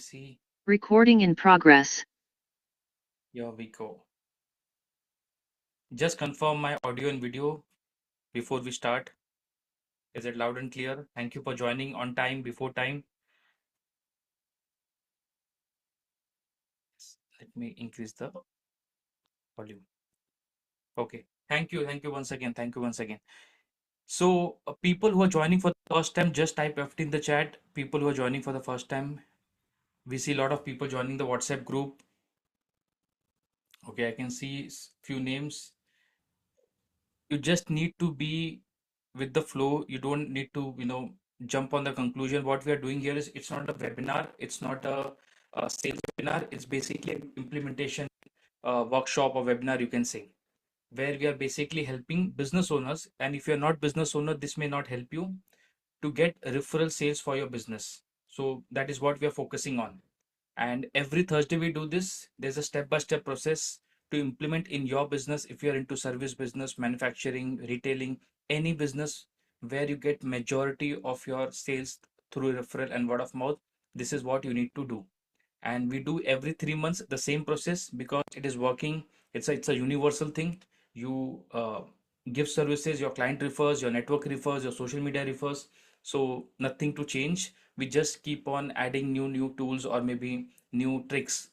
See, Recording in progress. here we go. Just confirm my audio and video before we start. Is it loud and clear? Thank you for joining on time, before time. Let me increase the volume. Okay. Thank you. Thank you once again. Thank you once again. So, people who are joining for the first time, just type F in the chat. People who are joining for the first time, we see a lot of people joining the WhatsApp group. Okay, I can see few names. You just need to be with the flow. You don't need to jump on the conclusion. What we are doing here is, it's not a webinar, it's not a sales webinar, it's basically an implementation workshop or webinar, you can say, where we are basically helping business owners. And if you're not business owner, this may not help you to get referral sales for your business. So that is what we are focusing on. And every Thursday we do this. There's a step-by-step process to implement in your business. If you're into service business, manufacturing, retailing, any business where you get majority of your sales through referral and word of mouth, this is what you need to do. And we do every 3 months the same process, because it is working. It's a universal thing. You give services, your client refers, your network refers, your social media refers. So nothing to change. We just keep on adding new tools or maybe new tricks,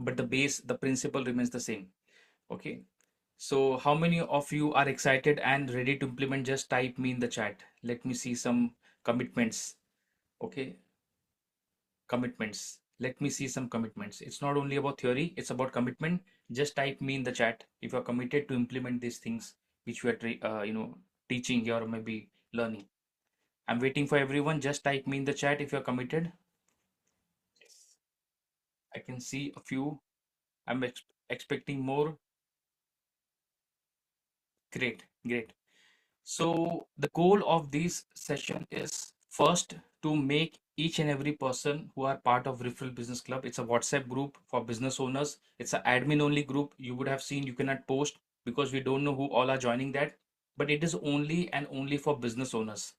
but the base, the principle remains the same. Okay. So how many of you are excited and ready to implement? Just type me in the chat. Let me see some commitments. Okay, commitments. Let me see some commitments. It's not only about theory, it's about commitment. Just type me in the chat if you're committed to implement these things which we are teaching here or maybe learning. I'm waiting for everyone. Just type me in the chat if you're committed. Yes. I can see a few. I'm expecting more. Great, great. So the goal of this session is, first, to make each and every person who are part of Referral Business Club. It's a WhatsApp group for business owners. It's an admin only group. You would have seen you cannot post because we don't know who all are joining that, but it is only and only for business owners.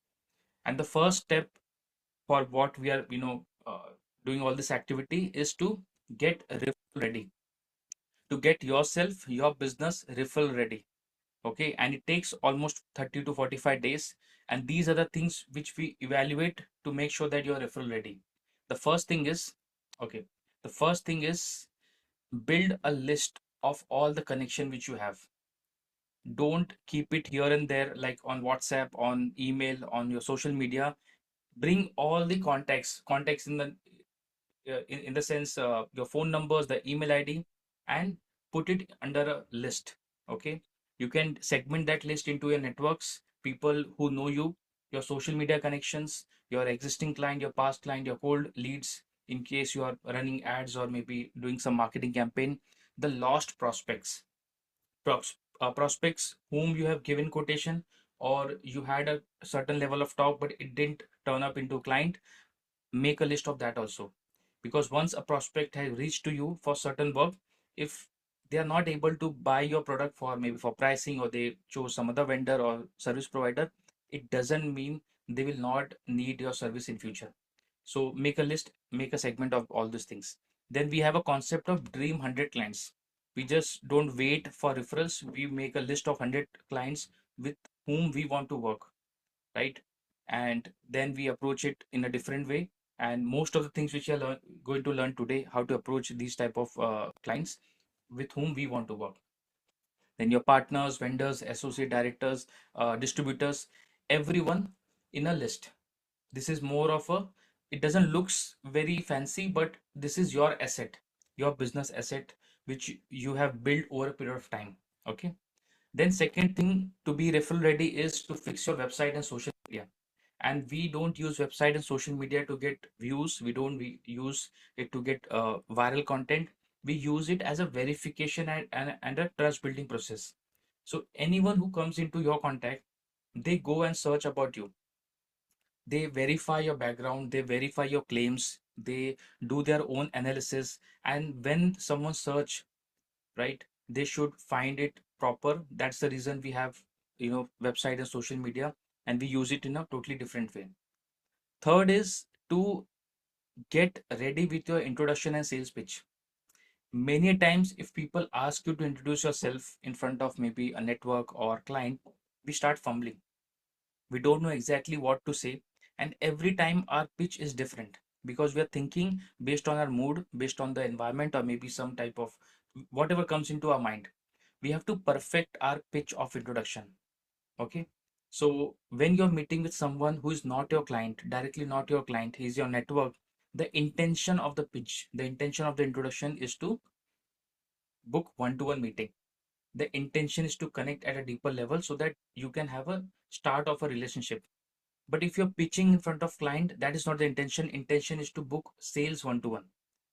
And the first step for what we are, doing all this activity is to get referral ready, to get yourself, your business referral ready. Okay, and it takes almost 30 to 45 days. And these are the things which we evaluate to make sure that you're referral ready. The first thing is, okay, the first thing is, build a list of all the connection which you have. Don't keep it here and there, like on WhatsApp, on email, on your social media. Bring all the contacts in in the sense, your phone numbers, the email ID, and put it under a list. Okay, you can segment that list into your networks, people who know you, your social media connections, your existing client, your past client, your cold leads, in case you are running ads or maybe doing some marketing campaign, the lost prospects, prospects whom you have given quotation, or you had a certain level of talk but it didn't turn up into client. Make a list of that also, because once a prospect has reached to you for certain work, if they are not able to buy your product for maybe for pricing, or they chose some other vendor or service provider, it doesn't mean they will not need your service in future. So make a list, make a segment of all these things. Then we have a concept of dream 100 clients. We just don't wait for referrals, we make a list of 100 clients with whom we want to work, right? And then we approach it in a different way. And most of the things which you are going to learn today, how to approach these type of clients with whom we want to work. Then your partners, vendors, associate directors, distributors, everyone in a list. This is more of a, it doesn't looks very fancy, but this is your asset, your business asset, which you have built over a period of time. Okay. Then second thing to be referral ready is to fix your website and social media. And we don't use website and social media to get views. We use it to get viral content. We use it as a verification and a trust building process. So anyone who comes into your contact, they go and search about you, they verify your background, they verify your claims, they do their own analysis. And when someone search, right, they should find it proper. That's the reason we have, website and social media, and we use it in a totally different way. Third is to Get ready with your introduction and sales pitch. Many times, if people ask you to introduce yourself in front of maybe a network or client, we start fumbling. We don't know exactly what to say, and every time our pitch is different because we are thinking based on our mood, based on the environment, or maybe some type of whatever comes into our mind. We have to perfect our pitch of introduction. Okay. So when you're meeting with someone who is not your client, directly not your client, he's your network, the intention of the pitch, the intention of the introduction is to book one-to-one meeting. The intention is to connect at a deeper level so that you can have a start of a relationship. But if you're pitching in front of client, that is not the intention. Intention is to book sales one-to-one.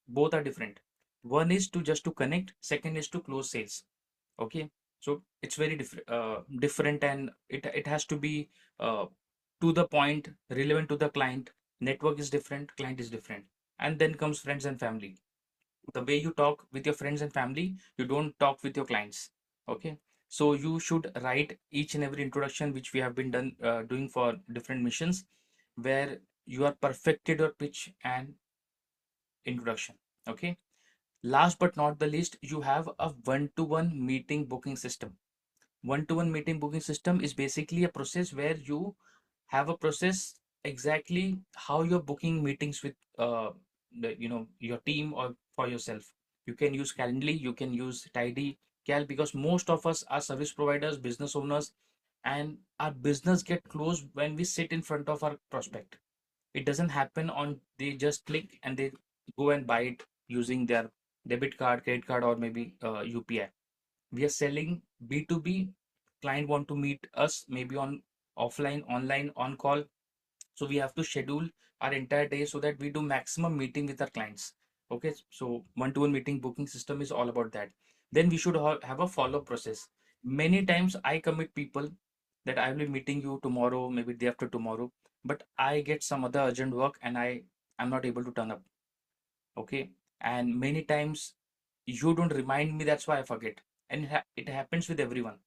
Both are different. One is to just to connect, second is to close sales. Okay. So it's very different, and it has to be uh, to the point, relevant to the client. Network is different, client is different. And then comes friends and family. The way you talk with your friends and family, you don't talk with your clients. Okay. So you should write each and every introduction which we have been doing for different missions, where you are perfected your pitch and introduction. Okay. Last but not the least, you have a one-to-one meeting booking system. One-to-one meeting booking system is basically a process where you have a process exactly how you're booking meetings with your team or for yourself. You can use Calendly, you can use Tidy, Cal, because most of us are service providers, business owners, and our business get closed when we sit in front of our prospect. It doesn't happen on they just click and they go and buy it using their debit card, credit card, or maybe UPI. We are selling B2B. Client want to meet us maybe on offline, online, on call. So we have to schedule our entire day so that we do maximum meeting with our clients. Okay. So one-to-one meeting booking system is all about that. Then we should have a follow-up process. Many times I commit people that I will be meeting you tomorrow, maybe day after tomorrow, but I get some other urgent work and I'm not able to turn up. Okay. And many times you don't remind me, that's why I forget. And it happens with everyone.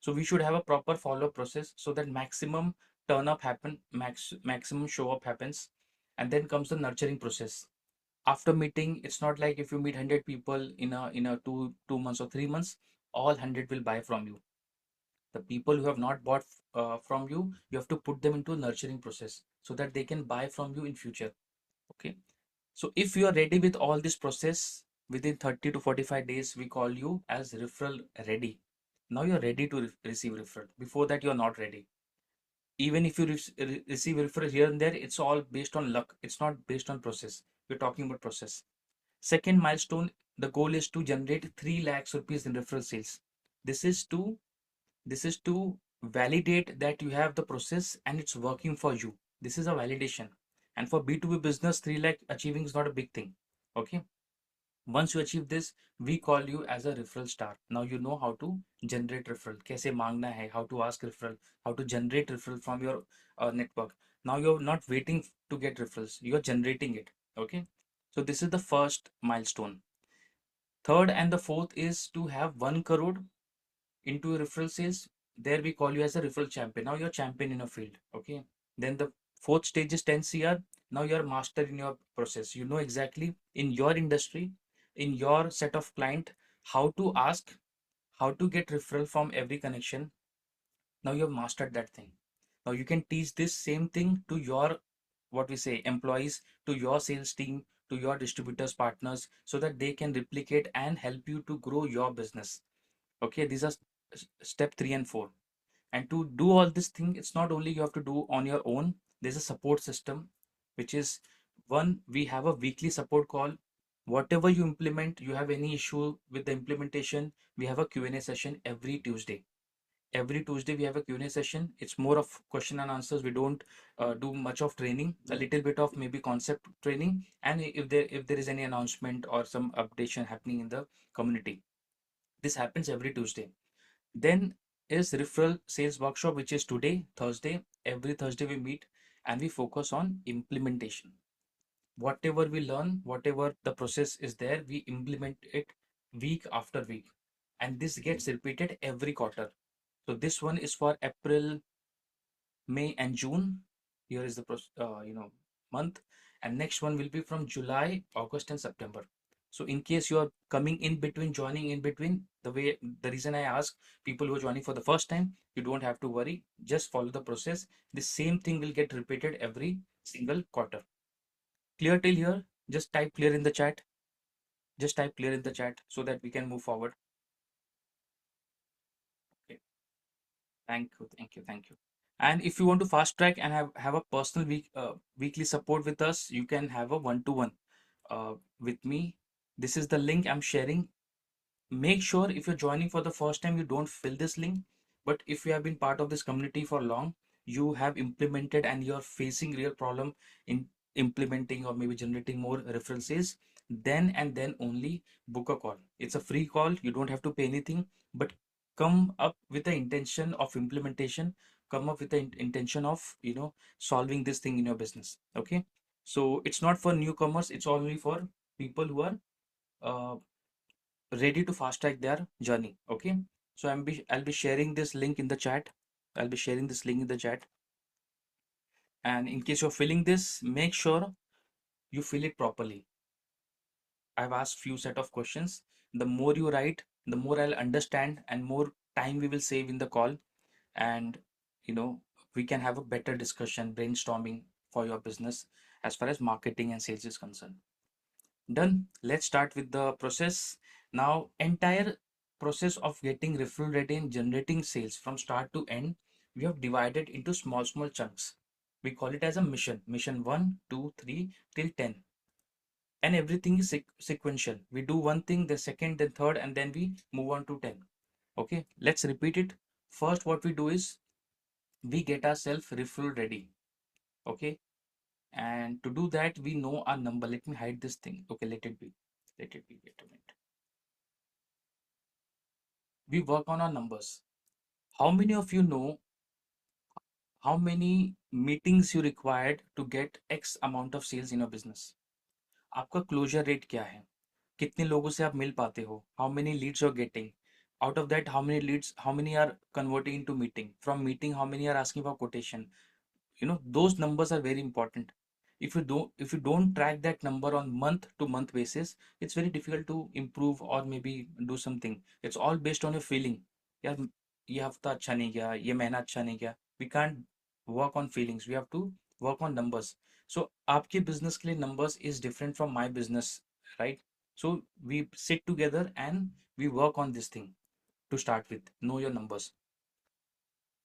So we should have a proper follow process so that maximum turn up happen, maximum show up happens. And then comes the nurturing process. After meeting, it's not like if you meet 100 people in a two months or 3 months, all 100 will buy from you. The people who have not bought from you, you have to put them into a nurturing process so that they can buy from you in future. Okay. So if you are ready with all this process, within 30 to 45 days, we call you as referral ready. Now you're ready to receive referral. Before that, you're not ready. Even if you receive referral here and there, it's all based on luck. It's not based on process. We're talking about process. Second milestone, the goal is to generate 3 lakhs rupees in referral sales. This is to this is to validate that you have the process and it's working for you. This is a validation. And for B2B business, 3 lakh achieving is not a big thing. Okay. Once you achieve this, we call you as a referral star. Now you know how to generate referral. कैसे मांगना है, how to ask referral, how to generate referral from your network. Now you're not waiting to get referrals. You're generating it. Okay. So this is the first milestone. Third and the fourth is to have 1 crore into referral sales. There we call you as a referral champion. Now you're champion in a field. Okay. Then the fourth stage is 10 cr. Now you're master in your process. You know exactly in your industry, in your set of client, how to ask, how to get referral from every connection. Now you've mastered that thing. Now you can teach this same thing to your, what we say, employees, to your sales team, to your distributors, partners, so that they can replicate and help you to grow your business. Okay. These are step 3 and 4. And to do all this thing, it's not only you have to do on your own. There's a support system, which is one, we have a weekly support call. Whatever you implement, you have any issue with the implementation, we have a Q&A session every Tuesday. Every Tuesday we have a Q&A session. It's more of question and answers. We don't do much of training, a little bit of maybe concept training, and if there is any announcement or some updation happening in the community, this happens every Tuesday. Then is referral sales workshop, which is today, Thursday. Every Thursday we meet and we focus on implementation. Whatever we learn, whatever the process is there, we implement it week after week. And this gets repeated every quarter. So this one is for April, May, and June. Here is the month. and next one will be from July, August, and September. So in case you are coming in between, joining in between, the reason I ask people who are joining for the first time, you don't have to worry. Just follow the process. The same thing will get repeated every single quarter. Clear till here? Just type clear in the chat. Just type clear in the chat so that we can move forward. Okay. Thank you, thank you, thank you. And if you want to fast track and have a personal weekly support with us, you can have a one-to-one with me. This is the link I'm sharing. Make sure if you're joining for the first time, you don't fill this link. But if you have been part of this community for long, you have implemented and you're facing real problem in implementing or maybe generating more referrals, then and then only book a call. It's a free call. You don't have to pay anything, but come up with the intention of implementation, come up with the intention of, solving this thing in your business. Okay. So it's not for newcomers. It's only for people who are uh, ready to fast track their journey. Okay, so I'll be sharing this link in the chat. I'll be sharing this link in the chat, and in case you're filling this, make sure you fill it properly. I've asked few set of questions. The more you write, the more I'll understand and more time we will save in the call, and you know we can have a better discussion, brainstorming for your business as far as marketing and sales is concerned. Done. Let's start with the process. Now, entire process of getting referral ready and generating sales from start to end, we have divided into small, small chunks. We call it as a mission. Mission 1, 2, 3 till 10. And everything is sequential. We do one thing, the second, then third, and then we move on to 10. Okay, let's repeat it. First, what we do is we get ourselves referral ready. Okay, and to do that, we know our number. Let me hide this thing. Okay, let it be. Let it be. Wait a minute. We work on our numbers. How many of you know how many meetings you required to get X amount of sales in your business? आपका closure rate क्या है? कितने लोगों से आप मिल पाते हो? How many leads you're getting? Out of that, how many leads, how many are converting into meeting? From meeting, how many are asking for quotation? Those numbers are very important. If you don't track that number on month to month basis, it's very difficult to improve or maybe do something. It's all based on your feeling. यार ये हफ्ता अच्छा नहीं गया, ये महीना अच्छा नहीं गया. We can't work on feelings, we have to work on numbers. So आपके business के लिए numbers is different from my business, right? So we sit together and we work on this thing. To start with, know your numbers.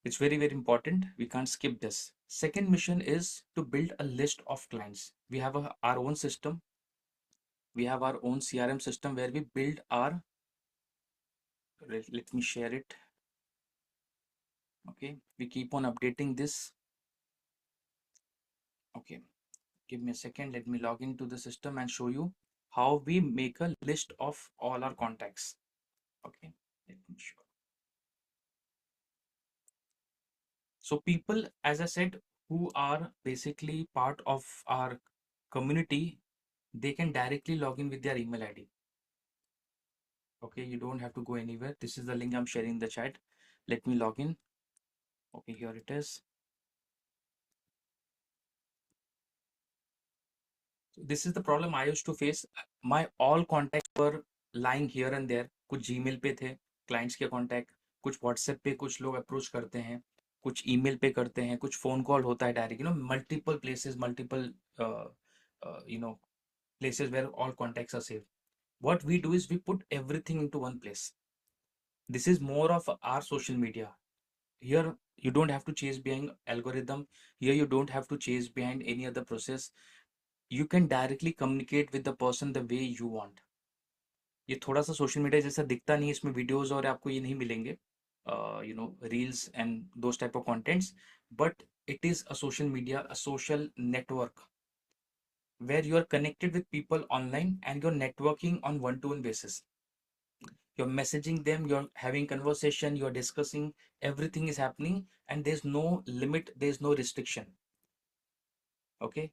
It's very, very important. We can't skip this. Second mission is to build a list of clients. We have our own system. We have our own CRM system where we build our, let me share it. Okay. We keep on updating this. Okay. Give me a second. Let me log into the system and show you how we make a list of all our contacts. Okay. Let me show. So people, as I said, who are basically part of our community, they can directly log in with their email ID. Okay, you don't have to go anywhere. This is the link I'm sharing in the chat. Let me log in. Okay, here it is. So this is the problem I used to face. My all contacts were lying here and there. कुछ Gmail पे थे clients के contact, कुछ WhatsApp पे कुछ लोग approach करते हैं, कुछ email पे करते हैं, कुछ phone call होता है direct. Multiple places, multiple uh, places where all contacts are saved. What we do is we put everything into one place. This is more of our social media. Here you don't have to chase behind algorithm. Here you don't have to chase behind any other process. You can directly communicate with the person the way you want. ये थोड़ा सा social media जैसा दिखता नहीं है, इसमें videos और आपको ये नहीं मिलेंगे, reels and those type of contents, but it is a social media, a social network where you are connected with people online and you're networking on one-to-one basis. You're messaging them, you're having conversation, you're discussing, everything is happening, and there's no limit, there's no restriction. Okay,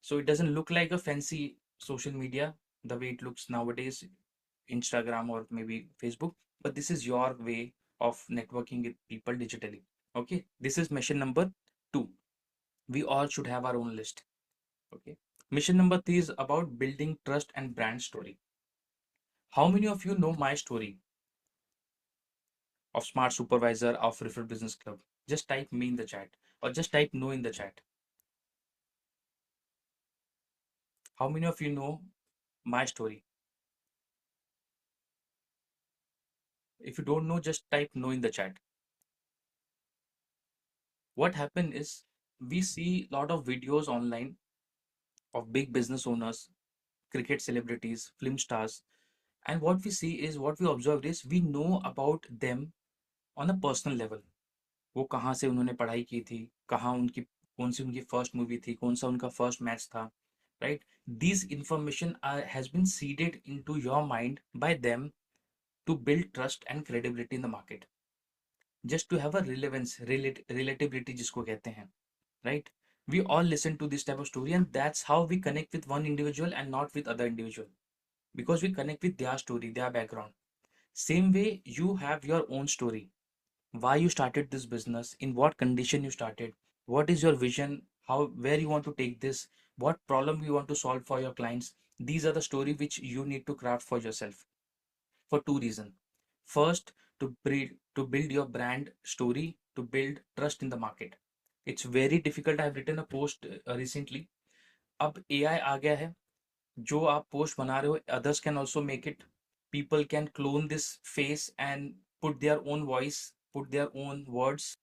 so it doesn't look like a fancy social media the way it looks nowadays, Instagram or maybe Facebook, but this is your way of networking with people digitally. Okay, this is mission number 2. We all should have our own list. Okay, Mission number 3 is about building trust and brand story. How many of you know my story of Smart Supervisor of Referral Business Club? Just type me in the chat or just type no in the chat. How many of you know my story? If you don't know, just type no in the chat. What happened is we see a lot of videos online of big business owners, cricket celebrities, film stars, and what we see is what we observed is we know about them on a personal level. वो कहाँ से उन्होंने पढ़ाई की थी, कहाँ उनकी कौन सी उनकी फर्स्ट मूवी थी, कौन सा उनका फर्स्ट मैच था, right? These information has been seeded into your mind by them to build trust and credibility in the market, just to have a relevance, relatability जिसको कहते हैं, right? We all listen to this type of story, and that's how we connect with one individual and not with other individual, because we connect with their story, their background. Same way you have your own story, why you started this business, in what condition you started, what is your vision, how, where you want to take this, what problem you want to solve for your clients. These are the story which you need to craft for yourself for two reasons. First, to build your brand story, to build trust in the market. It's very difficult. I have written a post recently. अब AI आ गया है, जो आप post बना रहे हो others can also make it. People can clone this face and put their own voice, put their own words,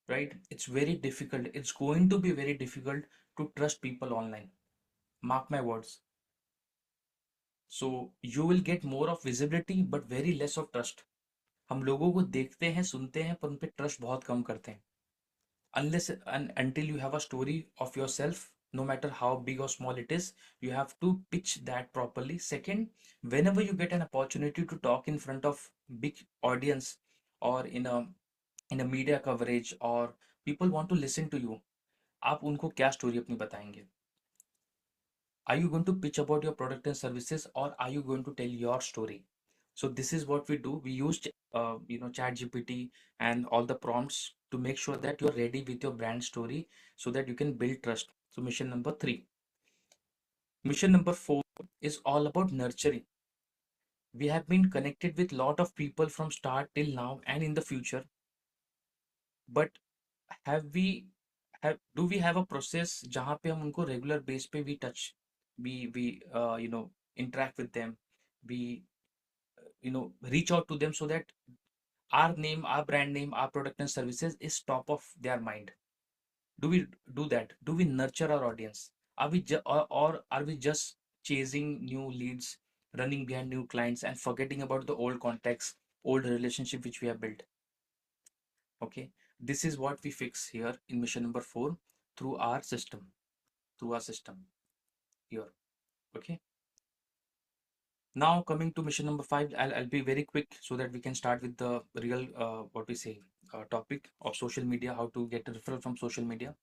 right? It's very difficult. It's going to be very difficult to trust people online. Mark my words. So you will get more of visibility but very less of trust. हम लोगों को देखते हैं, सुनते हैं, पर उन पे ट्रस्ट बहुत कम करते हैं. Unless and until you have a story of yourself, no matter how big or small it is, you have to pitch that properly. Second, whenever you get an opportunity to talk in front of big audience, or in a media coverage, or people want to listen to you, आप उनको क्या story अपनी बताएंगे? Are you going to pitch about your product and services, or are you going to tell your story? So this is what we do. We use chat GPT and all the prompts to make sure that you're ready with your brand story, so that you can build trust. So mission number 3. Mission number 4 is all about nurturing. We have been connected with lot of people from start till now and in the future, but have we have do we have a process जहाँ पे हम उनको regular base पे we touch, we interact with them, we reach out to them, so that our name, our brand name, our product and services is top of their mind? Do we do that? Do we nurture our audience? Are we or are we just chasing new leads, running behind new clients, and forgetting about the old contacts, old relationship which we have built? Okay, this is what we fix here in mission number 4 through our system, through our system here. Okay. Now coming to mission number 5, I'll be very quick so that we can start with the real what we say topic of social media, how to get a referral from social media.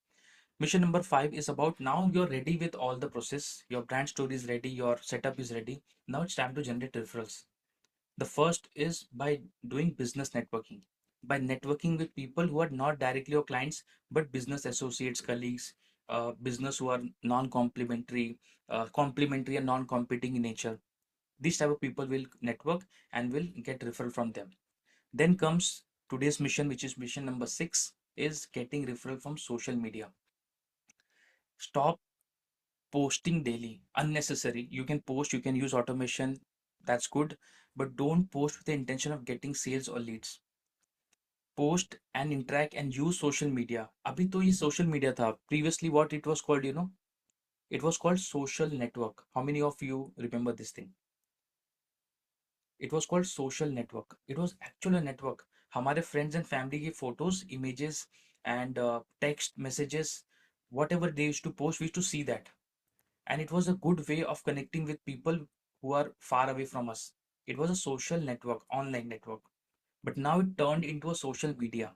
Mission number 5 is about, now you're ready with all the process, your brand story is ready, your setup is ready. Now it's time to generate referrals. The first is by doing business networking, by networking with people who are not directly your clients, but business associates, colleagues, business who are non-complementary, complementary and non-competing in nature. These type of people will network and will get referral from them. Then comes today's mission, which is mission number 6, is getting referral from social media. Stop posting daily, unnecessary. You can post, you can use automation, that's good, but don't post with the intention of getting sales or leads. Post and interact and use social media. Abhi to ye social media tha. Previously what it was called, it was called social network. How many of you remember this thing? It was called social network. It was actually a network. हमारे friends and family की photos, images, and text messages, whatever they used to post, we used to see that, and it was a good way of connecting with people who are far away from us. It was a social network, online network. But now it turned into a social media,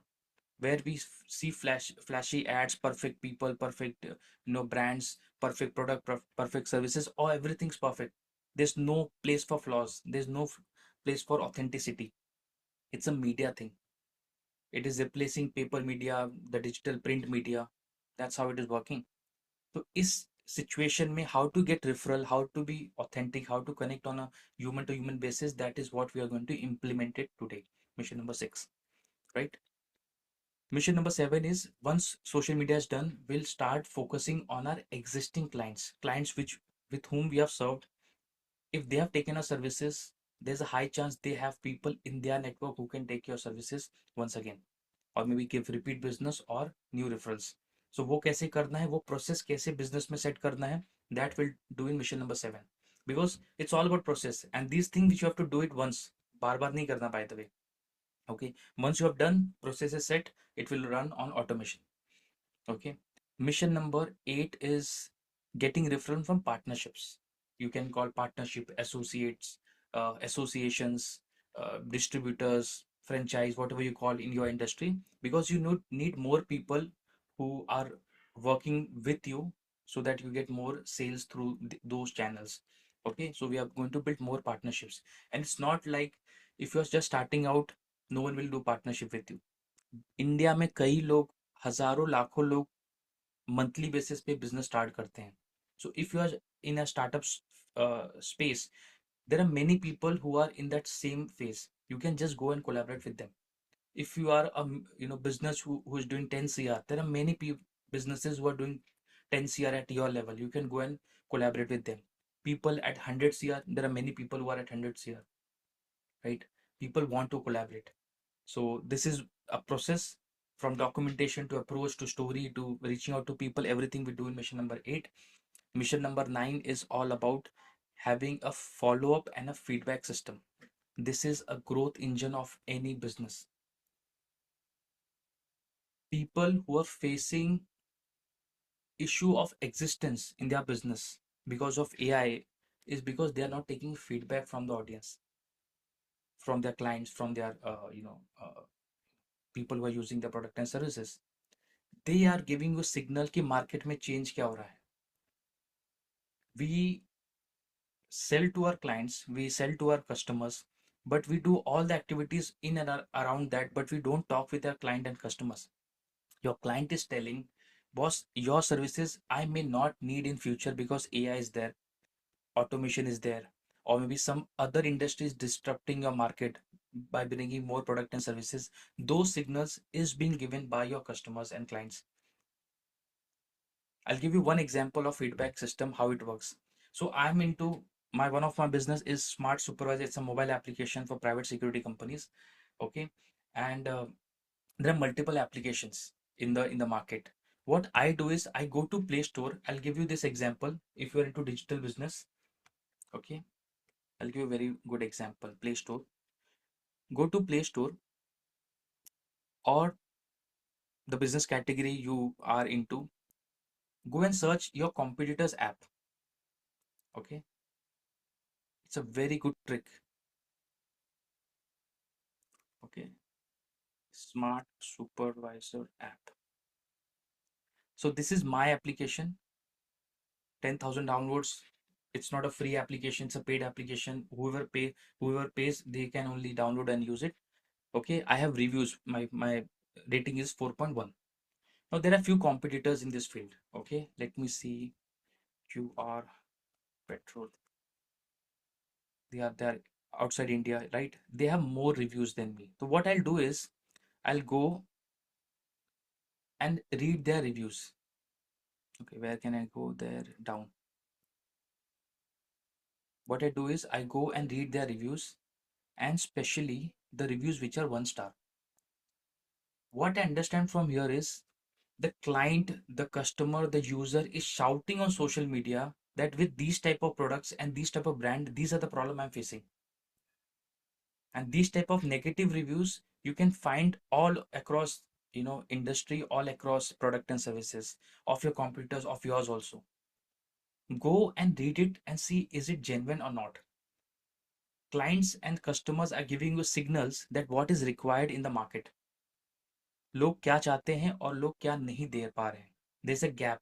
where we see flashy ads, perfect people, perfect brands, perfect product, perfect services, or everything's perfect. There's no place for flaws. There's no place for authenticity. It's a media thing. It is replacing paper media, the digital print media. That's how it is working. So इस situation में how to get referral, how to be authentic, how to connect on a human to human basis, that is what we are going to implement it today. Mission number 6, right? Mission number 7 is, once social media is done, we'll start focusing on our existing clients which with whom we have served. If they have taken our services, there's a high chance they have people in their network who can take your services once again, or maybe give repeat business or new referrals. So वो कैसे करना है, वो process कैसे business में set करना है, that will do in mission number 7, because it's all about process and these things which you have to do it once, बार बार नहीं करना, by the way. Okay, once you have done, process is set, it will run on automation. Okay, mission number 8 is getting referral from partnerships. You can call partnership associates, associations, distributors, franchise, whatever you call in your industry, because you need more people who are working with you, so that you get more sales through those channels. Okay, so we are going to build more partnerships, and it's not like if you're just starting out, no one will do partnership with you. India में कई लोग, हजारों लाखों लोग monthly basis पे business start करते हैं. So if you are in a startup space, there are many people who are in that same phase. You can just go and collaborate with them. If you are a business who is doing 10 cr, there are many businesses who are doing 10 cr at your level. You can go and collaborate with them. People at 100 cr, there are many people who are at 100 cr, right? People want to collaborate. So this is a process, from documentation to approach to story to reaching out to people, everything we do in mission number 8. Mission number 9 is all about having a follow up and a feedback system. This is a growth engine of any business. People who are facing issue of existence in their business because of AI is because they are not taking feedback from the audience, from their clients, from their people who are using the product and services. They are giving you signal कि market में change क्या हो रहा है. We sell to our clients, we sell to our customers, but we do all the activities in and around that, but we don't talk with our client and customers. Your client is telling, boss, your services I may not need in future because AI is there, automation is there, or maybe some other industry is disrupting your market by bringing more product and services. Those signals is being given by your customers and clients. I'll give you one example of feedback system, how it works. So I'm into one of my business is Smart Supervisor. It's a mobile application for private security companies. Okay, and there are multiple applications in the market. What I do is I go to Play Store. I'll give you this example. If you're into digital business, okay, I'll give you a very good example. Play Store. Go to Play Store or the business category you are into. Go and search your competitor's app. Okay, it's a very good trick. Okay, Smart Supervisor app. So this is my application, 10,000 downloads. It's not a free application, it's a paid application. Whoever pays, they can only download and use it. Okay, I have reviews. My rating is 4.1. Now there are few competitors in this field. Okay, let me see. QR Petrol. They are outside India, right? They have more reviews than me. So what I'll do is I'll go and read their reviews. Okay, where can I go? There, down. What I do is I go and read their reviews, and especially the reviews which are 1 star. What I understand from here is the client, the customer, the user is shouting on social media that with these type of products and these type of brand, these are the problem I'm facing. And these type of negative reviews you can find all across industry, all across product and services of your competitors, of yours also. Go and read it and see is it genuine or not. Clients and customers are giving you signals that what is required in the market. लोग क्या चाहते हैं और लोग क्या नहीं दे पा रहे हैं. There's a gap.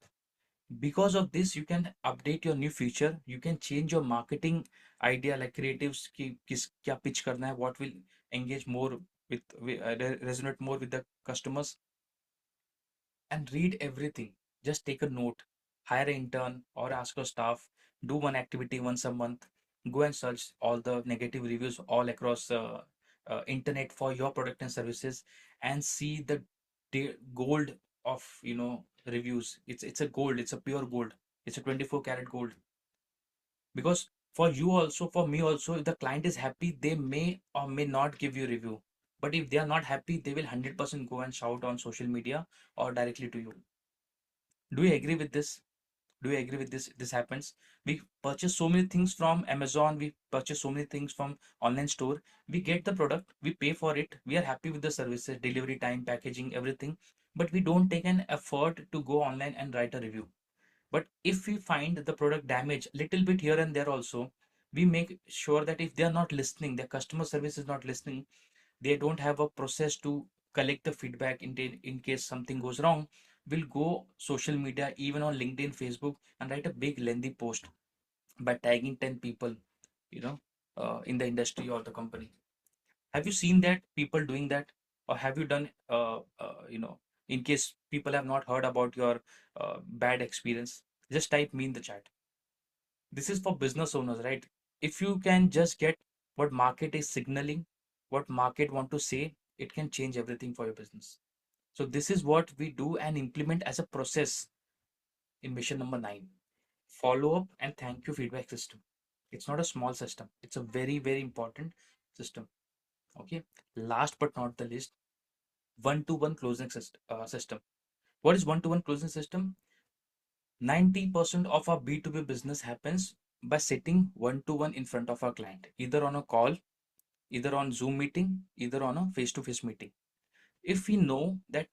Because of this, you can update your new feature. You can change your marketing idea, like creatives की किस क्या pitch करना है, what will engage more resonate more with the customers, and read everything. Just take a note. hire an intern or ask your staff, do one activity once a month, go and search all the negative reviews all across internet for your product and services, and see the gold of reviews. It's a gold, it's a pure gold, it's a 24 karat gold. Because for you also, for me also, if the client is happy, they may or may not give you review. But if they are not happy, they will 100% go and shout on social media or directly to you. Do you agree with this? Do you agree with this? This happens. We purchase so many things from Amazon, we purchase so many things from online store. We get the product, we pay for it, we are happy with the services, delivery time, packaging, everything, but we don't take an effort to go online and write a review. But if we find the product damage little bit here and there also, we make sure that if they are not listening, their customer service is not listening, they don't have a process to collect the feedback in case something goes wrong, we'll go social media, even on LinkedIn, Facebook, and write a big lengthy post by tagging 10 people, you know, in the industry or the company. Have you seen that people doing that? Or have you done, in case people have not heard about your bad experience, just type me in the chat. This is for business owners, right? If you can just get what market is signaling, what market want to say, it can change everything for your business. So this is what we do and implement as a process in mission number 9. Follow up and thank you feedback system. It's not a small system. It's a very, very important system. Okay. Last but not the least, one-to-one closing system. What is one-to-one closing system? 90% of our B2B business happens by sitting one-to-one in front of our client, either on a call, either on Zoom meeting, either on a face-to-face meeting. If we know that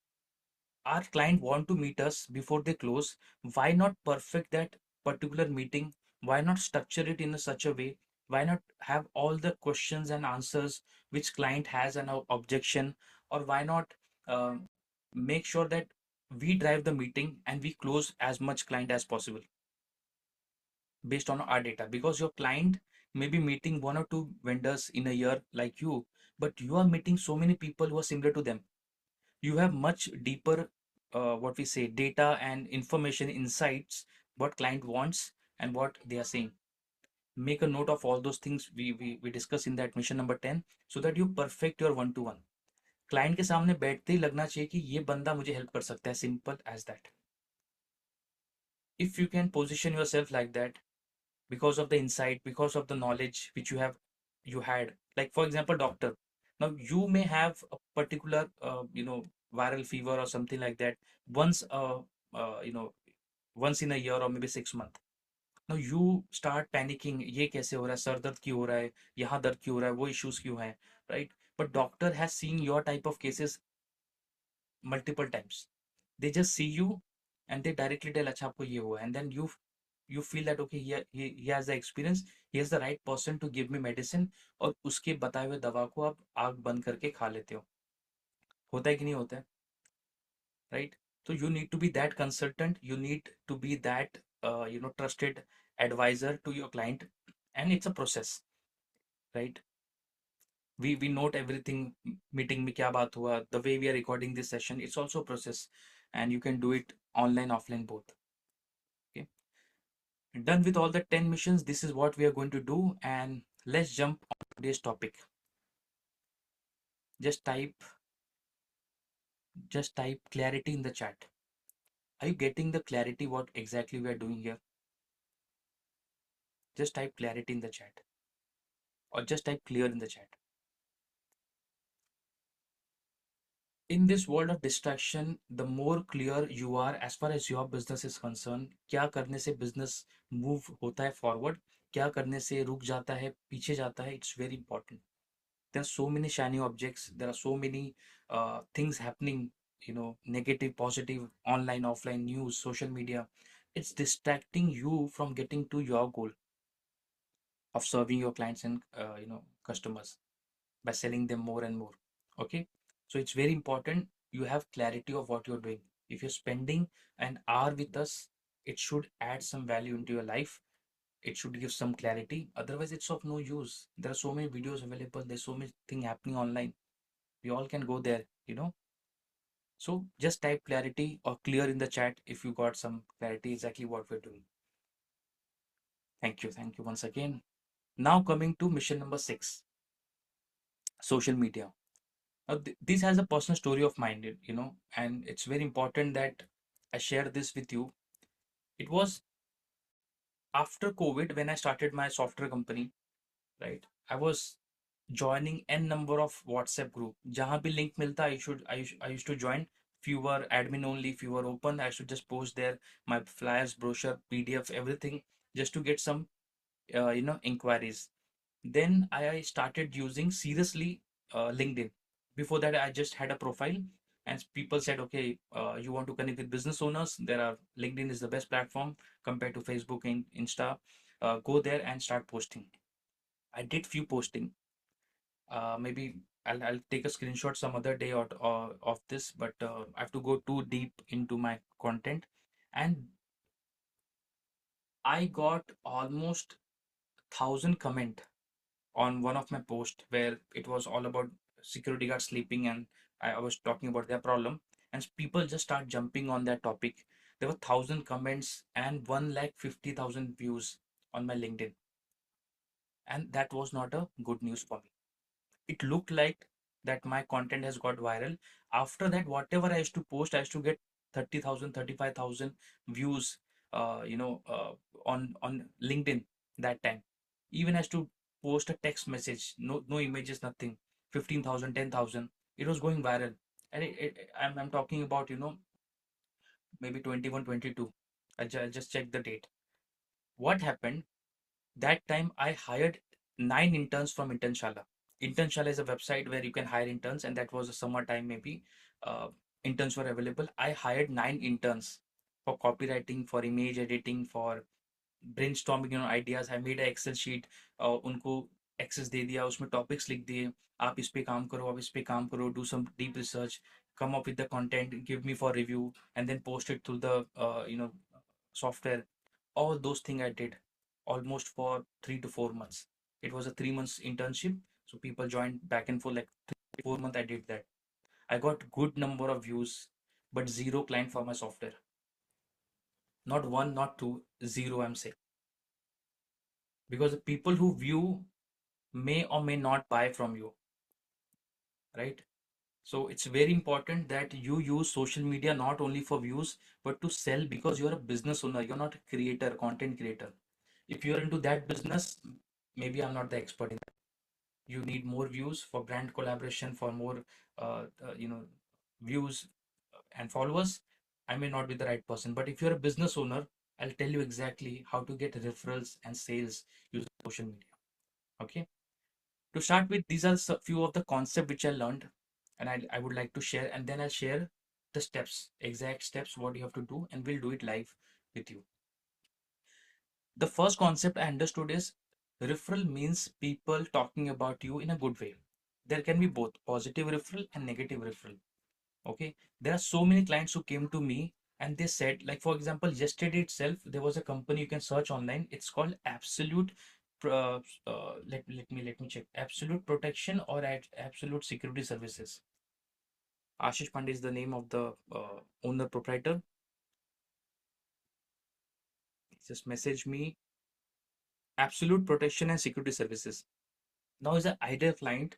our client want to meet us before they close, why not perfect that particular meeting? Why not structure it in such a way? Why not have all the questions and answers which client has an objection? Or why not make sure that we drive the meeting and we close as much client as possible based on our data? Because your client may be meeting one or two vendors in a year like you, but you are meeting so many people who are similar to them. You have much deeper, what we say, data and information insights, what client wants and what they are saying. Make a note of all those things we discuss in that mission number 10, so that you perfect your one to one. Client के सामने बैठते ही लगना चाहिए कि ये बंदा मुझे help कर सकता है, simple as that. If you can position yourself like that, because of the insight, because of the knowledge which you had, like for example doctor, now you may have a particular viral fever or something like that once uh, you know once in a year or maybe 6 months. Now you start panicking, ये कैसे हो रहा है, sir दर्द क्यों हो रहा है, यहाँ दर्द क्यों हो रहा है, वो issues क्यों है, right? But doctor has seen your type of cases multiple times. They just see you and they directly tell अच्छा आपको ये हुआ है, and then you feel that okay, he has the experience, he is the right person to give me medicine, और उसके बताए हुए दवा को आप आग बंद करके खा लेते हो. होता है कि नहीं होता है, right? So you need to be that consultant, you need to be that trusted advisor to your client, and it's a process, right? We note everything. Meeting में क्या बात हुआ, the way we are recording this session, it's also a process, and you can do it online offline both. Okay, done with all the 10 missions. This is what we are going to do, and let's jump on today's topic. Just type just type clarity in the chat. Are you getting the clarity what exactly we are doing here? Just type clarity in the chat, or just type clear in the chat. In this world of distraction, the more clear you are as far as your business is concerned, क्या करने से business move होता है forward, क्या करने से रुक जाता है, पीछे जाता है, it's very important. There are so many shiny objects, there are so many things happening, negative, positive, online, offline, news, social media. It's distracting you from getting to your goal of serving your clients and customers by selling them more and more. Okay, so it's very important you have clarity of what you're doing. If you're spending an hour with us, it should add some value into your life, it should give some clarity, otherwise it's of no use. There are so many videos available, there's so many thing happening online, we all can go there. So just type clarity or clear in the chat if you got some clarity exactly what we're doing. Thank you. Thank you once again. Now coming to mission number 6, social media. Now, this has a personal story of mine, and it's very important that I share this with you. It was after COVID when I started my software company, right? I was joining n number of WhatsApp group. जहाँ भी link मिलता, I used to join. Few were admin only, few were open. I should just post there my flyers, brochure, PDF, everything, just to get some inquiries. Then I started using seriously LinkedIn. Before that, I just had a profile, and people said, okay, you want to connect with business owners? There are LinkedIn is the best platform compared to Facebook and Insta. Go there and start posting. I did few posting. Maybe I'll take a screenshot some other day of this, but I have to go too deep into my content. And I got almost 1,000 comment on one of my posts where it was all about security guards sleeping, and I was talking about their problem, and people just start jumping on that topic. There were 1,000 comments and 1,50,000 views on my LinkedIn, and that was not a good news for me. It looked like that my content has got viral. After that, whatever I used to post, I used to get 30,000, 35,000 views, on LinkedIn that time. Even as to post a text message, no images, nothing, 15,000, 10,000. It was going viral. And I'm talking about, maybe 21, 22. I just checked the date. What happened? That time I hired 9 interns from Internshala. Internshala is a website where you can hire interns, and that was a summertime maybe. Uh, Interns were available. I hired 9 interns for copywriting, for image editing, for brainstorming ideas. I made a Excel sheet, उनको access दे दिया, उसमें topics लिख दिए, आप इस पे काम करो, आप इस पे काम करो, do some deep research, come up with the content, give me for review, and then post it through the software. All those things I did almost for 3 to 4 months. It was a 3 months internship, so people joined back and forth like 3 4 months. I did that. I got good number of views, but zero client for my software. Not one, not two, zero. I'm saying, because the people who view may or may not buy from you, right? So it's very important that you use social media not only for views but to sell, because you're a business owner, you're not a creator, content creator. If you're into that business, maybe I'm not the expert in that. You need more views for brand collaboration, for more uh, uh, you know views and followers. I may not be the right person, but if you're a business owner, I'll tell you exactly how to get referrals and sales using social media. Okay. To start with, these are a few of the concepts which I learned, and I would like to share, and then I'll share the steps, exact steps, what you have to do, and we'll do it live with you. The first concept I understood is referral means people talking about you in a good way. There can be both positive referral and negative referral. Okay. There are so many clients who came to me and they said, like, for example, yesterday itself, there was a company you can search online. It's called Absolute. Let me check. Absolute Protection or Absolute Security Services. Ashish Pandey is the name of the owner proprietor. Just message me. Absolute Protection and Security Services. Now is an ideal client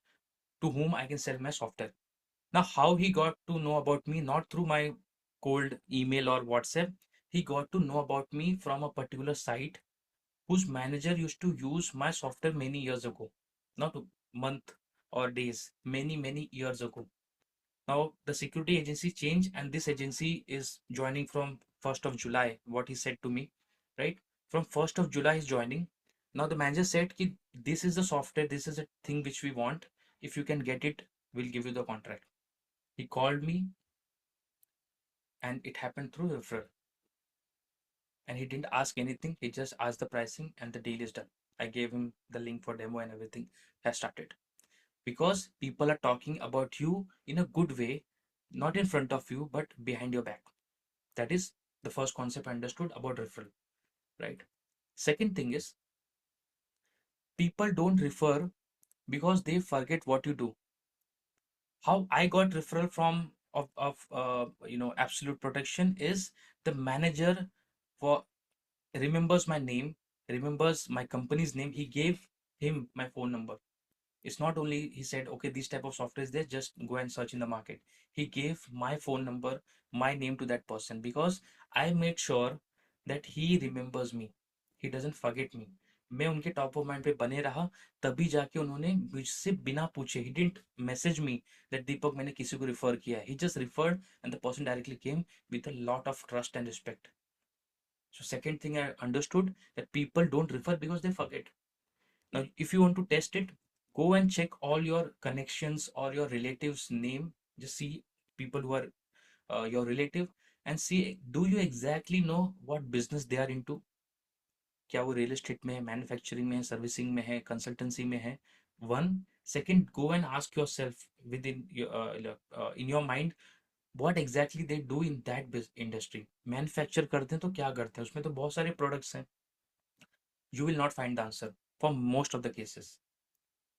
to whom I can sell my software. Now, how he got to know about me? Not through my cold email or WhatsApp. He got to know about me from a particular site whose manager used to use my software many years ago. Not a month or days, many years ago. Now, the security agency changed, and this agency is joining from 1st of July, what he said to me, right? From 1st of July, he's joining. Now, the manager said, Ki, this is the software, this is a thing which we want. If you can get it, we'll give you the contract. He called me, and it happened through referral. And he didn't ask anything. He just asked the pricing, and the deal is done. I gave him the link for demo, and everything has started. Because people are talking about you in a good way, not in front of you, but behind your back. That is the first concept I understood about referral, right? Second thing is, people don't refer because they forget what you do. How I got referral from of absolute protection is the manager for remembers my name, remembers my company's name. He gave him my phone number. It's not only he said, okay, this type of software is there, just go and search in the market. He gave my phone number, my name to that person because I made sure that he remembers me. He doesn't forget me. मैं उनके top of mind पे बने रहा, तभी जाके उन्होंने मुझसे बिना पूछे, he didn't message me that दीपक मैंने किसी को रिफर किया है. He just referred and the person directly came with a lot of trust and respect. So second thing I understood, that people don't refer because they forget. Now, if you want to test it, go and check all your connections or your relatives' name. Just see people who are your relative and see, do you exactly know what business they are into? क्या वो real estate में है, manufacturing में है, servicing में है, consultancy में है? One. Second, go and ask yourself within in your mind, what exactly they do in that industry. Manufacture करते हैं तो क्या करते हैं, उसमें तो बहुत सारे प्रोडक्ट्स हैं. You will not find the answer for most of the cases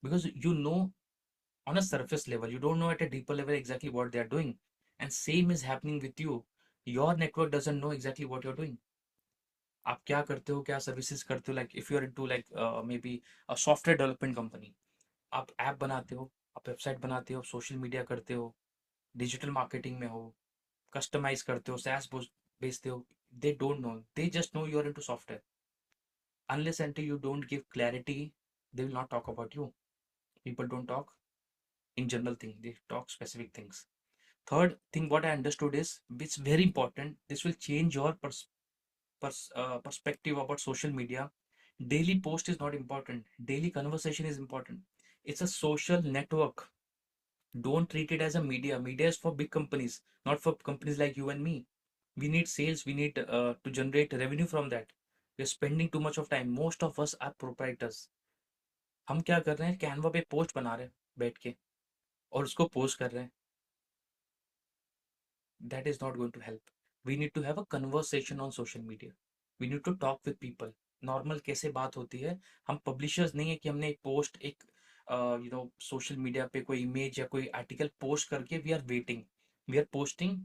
because you know on a surface level, you don't know at a deeper level exactly what they are doing. And same is happening with you. Your network doesn't know exactly what you're doing. आप क्या करते हो, क्या services करते हो, like if you are into like maybe a software development company, आप app बनाते हो, आप वेबसाइट बनाते हो, सोशल मीडिया करते हो, डिजिटल मार्केटिंग में हो, कस्टमाइज करते हो, सैस बेचते हो. They don't know, they just know you are into software. Unless until you don't give clarity, they will not talk about you. People don't talk in general thing, they talk specific things. Third thing what I understood is, which is very important, this will change your perspective about social media. Daily post is not important, daily conversation is important. It's a social network. Don't treat it as a media. Media is for big companies, not for companies like you and me. We need sales, we need to generate revenue from that. We're spending too much of time. Most of us are proprietors. हम क्या कर रहे हैं, Canva पे post बना रहे हैं बैठ के और उसको पोस्ट कर रहे हैं. That is not going to help. We need to have a conversation on social media. We need to talk with people. Normal कैसे बात होती है. हम पब्लिशर्स नहीं है कि हमने एक पोस्ट, एक सोशल मीडिया पे कोई इमेज या कोई आर्टिकल पोस्ट करके we are waiting. We are posting,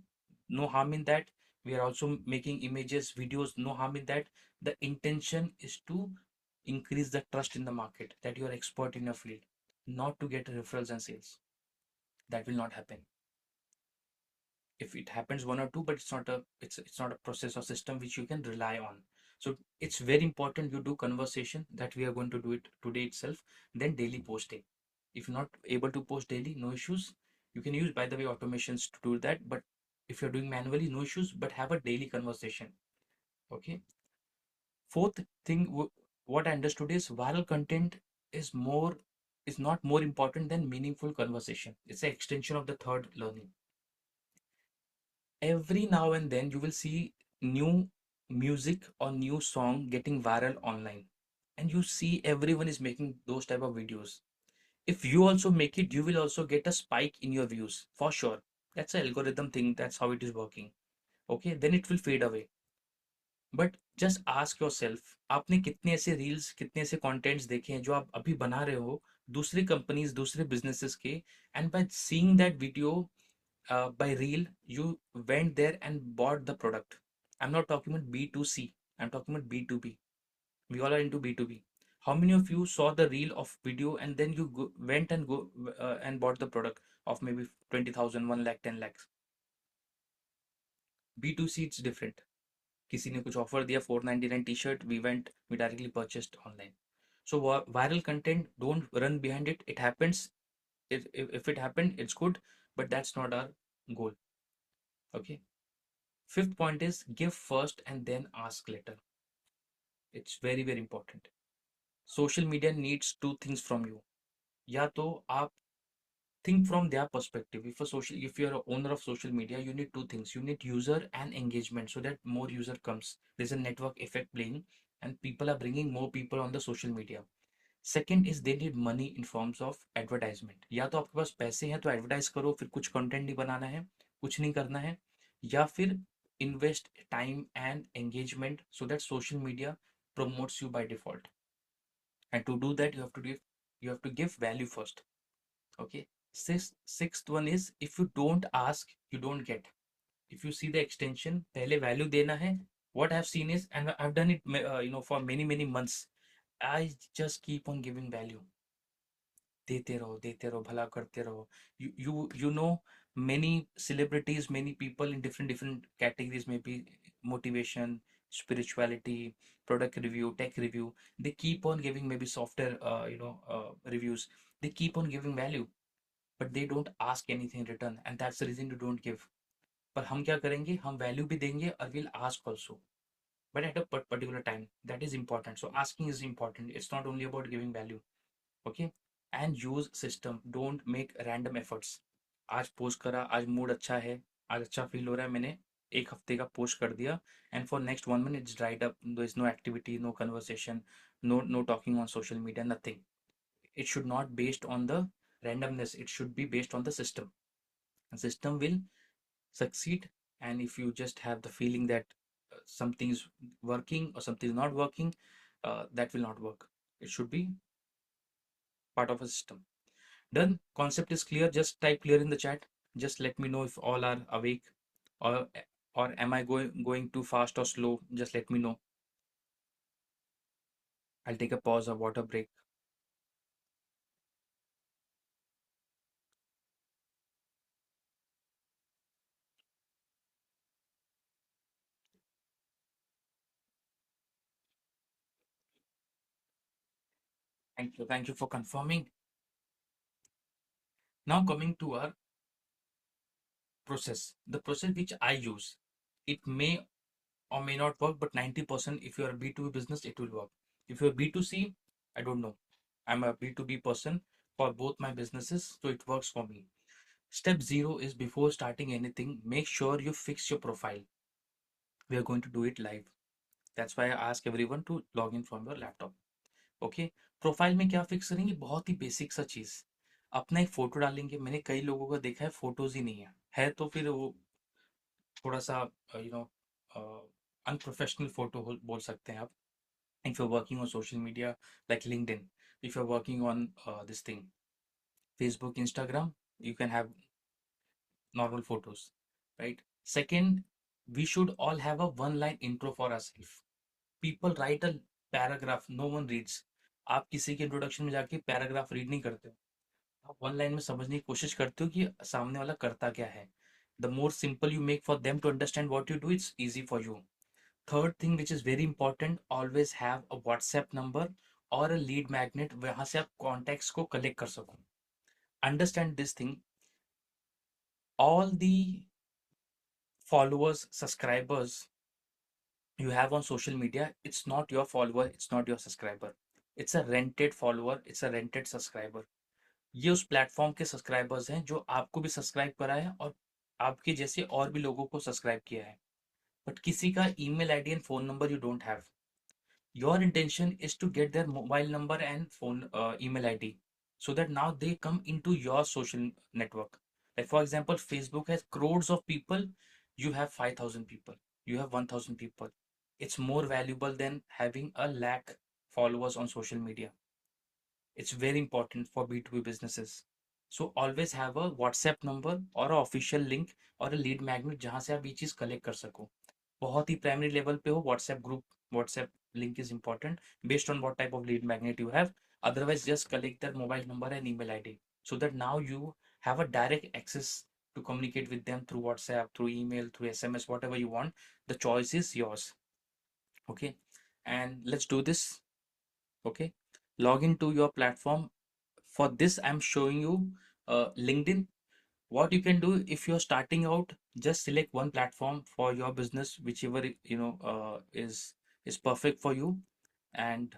no harm in that. We are also making images, videos, no harm in that. The intention is to increase the trust in the market that you are expert in your field, not to get referrals and sales. That will not happen. If it happens one or two, but it's not a process or system which you can rely on. So it's very important you do conversation, that we are going to do it today itself. Then daily posting. If you're not able to post daily, no issues. You can use, by the way, automations to do that. But if you're doing manually, no issues, but have a daily conversation. Okay. Fourth thing, what I understood is, viral content is more is not more important than meaningful conversation. It's an extension of the third learning. Every now and then you will see new music or new song getting viral online, and you see everyone is making those type of videos. If you also make it, you will also get a spike in your views for sure. That's an algorithm thing, that's how it is working. Okay, then it will fade away. But just ask your self, आपने कितने ऐसे reels, कितने ऐसे contents देखे हैं जो आप अभी बना रहे हो दूसरी कंपनीज, दूसरे बिजनेसेस के, and by seeing that video, by reel, you went there and bought the product. I'm not talking about B2C, I'm talking about B2B. We all are into B2B. How many of you saw the reel of video and then you went and and bought the product of maybe 20,000, 1 lakh, 10 lakhs? B2C it's different. किसी ने कुछ offer दिया, 499 T shirt, we went, we directly purchased online. So viral content, don't run behind it. It happens. If it happened, it's good, but that's not our goal. Okay. Fifth point is, give first and then ask later. It's very, very important. Social media needs two things from you. या तो आप think from their perspective. If you're an owner of social media, you need two things. You need user and engagement so that more user comes. There's a network effect playing and people are bringing more people on the social media. Second is they need money in forms of advertisement. या तो आपके पास पैसे हैं तो advertise करो, फिर कुछ content नहीं बनाना है, कुछ नहीं करना है, या फिर invest time and engagement so that social media promotes you by default. And to do that, you have to give value first. Okay. Sixth one is, if you don't ask, you don't get. If you see the extension, पहले value देना है. What I've seen is, and I've done it, for many months. I just keep on giving value. देते रहो, भला करते रहो. You know, many celebrities, many people in different categories, maybe motivation, spirituality, product review, tech review. They keep on giving maybe software, reviews. They keep on giving value, but they don't ask anything in return, and that's the reason you don't give. पर हम क्या करेंगे, हम value भी देंगे और will ask also, but at a particular time. That is important. So asking is important. It's not only about giving value. Okay. And use system, don't make random efforts. आज post करा, आज mood अच्छा है, आज अच्छा feel हो रहा है, मैंने एक हफ्ते का पोस्ट कर दिया, and for next 1 minute it's dried up. There is no activity, no conversation, no talking on social media, nothing. It should not based on the randomness, it should be based on the system. And system will succeed. And if you just have the feeling that something is working or something is not working, that will not work. It should be part of a system. Done. Concept is clear. Just type clear in the chat. Just let me know if all are awake, or am I going too fast or slow. Just let me know. I'll take a pause or water break. Thank you for confirming. Now coming to our process, the process which I use, it may or may not work, but 90% if you're a B2B business, it will work. If you're B2C, I don't know. I'm a B2B person for both my businesses, so it works for me. Step zero is, before starting anything, make sure you fix your profile. We are going to do it live. That's why I ask everyone to log in from your laptop. Okay. Profile में क्या fix करेंगे, बहुत ही basic सा चीज. अपना एक photo डालेंगे. मैंने कई लोगों का देखा है फोटोज ही नहीं है तो फिर वो थोड़ा सा यू नो अनप्रोफेशनल फोटो बोल सकते हैं आप. If you're working on social media like LinkedIn, if you're working on this thing, Facebook, Instagram, you can have normal photos, right? Second, we should all have a one line intro for ourselves. People write a paragraph, no one reads. आप किसी के introduction में जाके paragraph read नहीं करते हो. आप one line में समझने की कोशिश करते हो कि सामने वाला करता क्या है. The more simple you make for them to understand what you do, it's easy for you. Third thing which is very important, always have a WhatsApp number or a lead magnet, वहां से आप contacts को collect कर सको. Understand this thing. All the followers, subscribers you have on social media, it's not your follower, it's not your subscriber. It's a rented follower, it's a rented subscriber. ये उस platform के subscribers हैं जो आपको भी subscribe करा है और आपके जैसे और भी लोगों को सब्सक्राइब किया है. बट किसी का email ID and phone number you don't have. Your intention is to get their mobile number and phone, email ID, so that now they come into your social network. Like for example, Facebook has crores of people, you have 5,000 people, you have 1,000 people. It's more valuable than having a lakh followers on social media. It's very important for B2B businesses. So always have a WhatsApp number or a official link or a lead magnet जहाँ से आप ये चीज़ collect कर सको. बहुत ही primary level पे हो, WhatsApp group, WhatsApp link is important based on what type of lead magnet you have. Otherwise, just collect their mobile number and email ID, so that now you have a direct access to communicate with them through WhatsApp, through email, through SMS, whatever you want. The choice is yours. Okay. And let's do this. Okay. Log into your platform. For this, I'm showing you LinkedIn. What you can do, if you're starting out, just select one platform for your business, whichever is perfect for you, and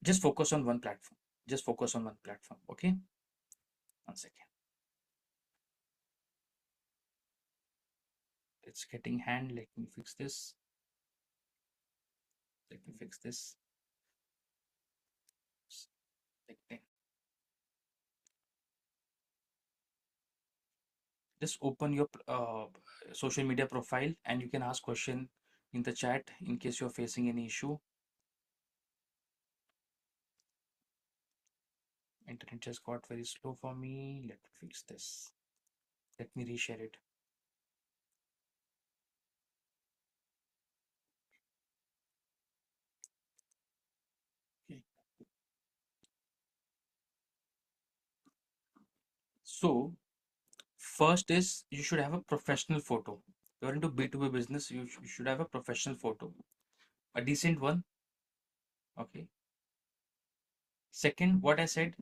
just focus on one platform. Just focus on one platform. Okay. One second. It's getting hand. Let me fix this. Let me fix this. Just open your social media profile and you can ask question in the chat in case you're facing any issue. Internet just got very slow for me. Let me fix this. Let me reshare it. Okay. So first is you should have a professional photo. You're into B2B business, you should have a professional photo, a decent one. Okay. Second, what I said,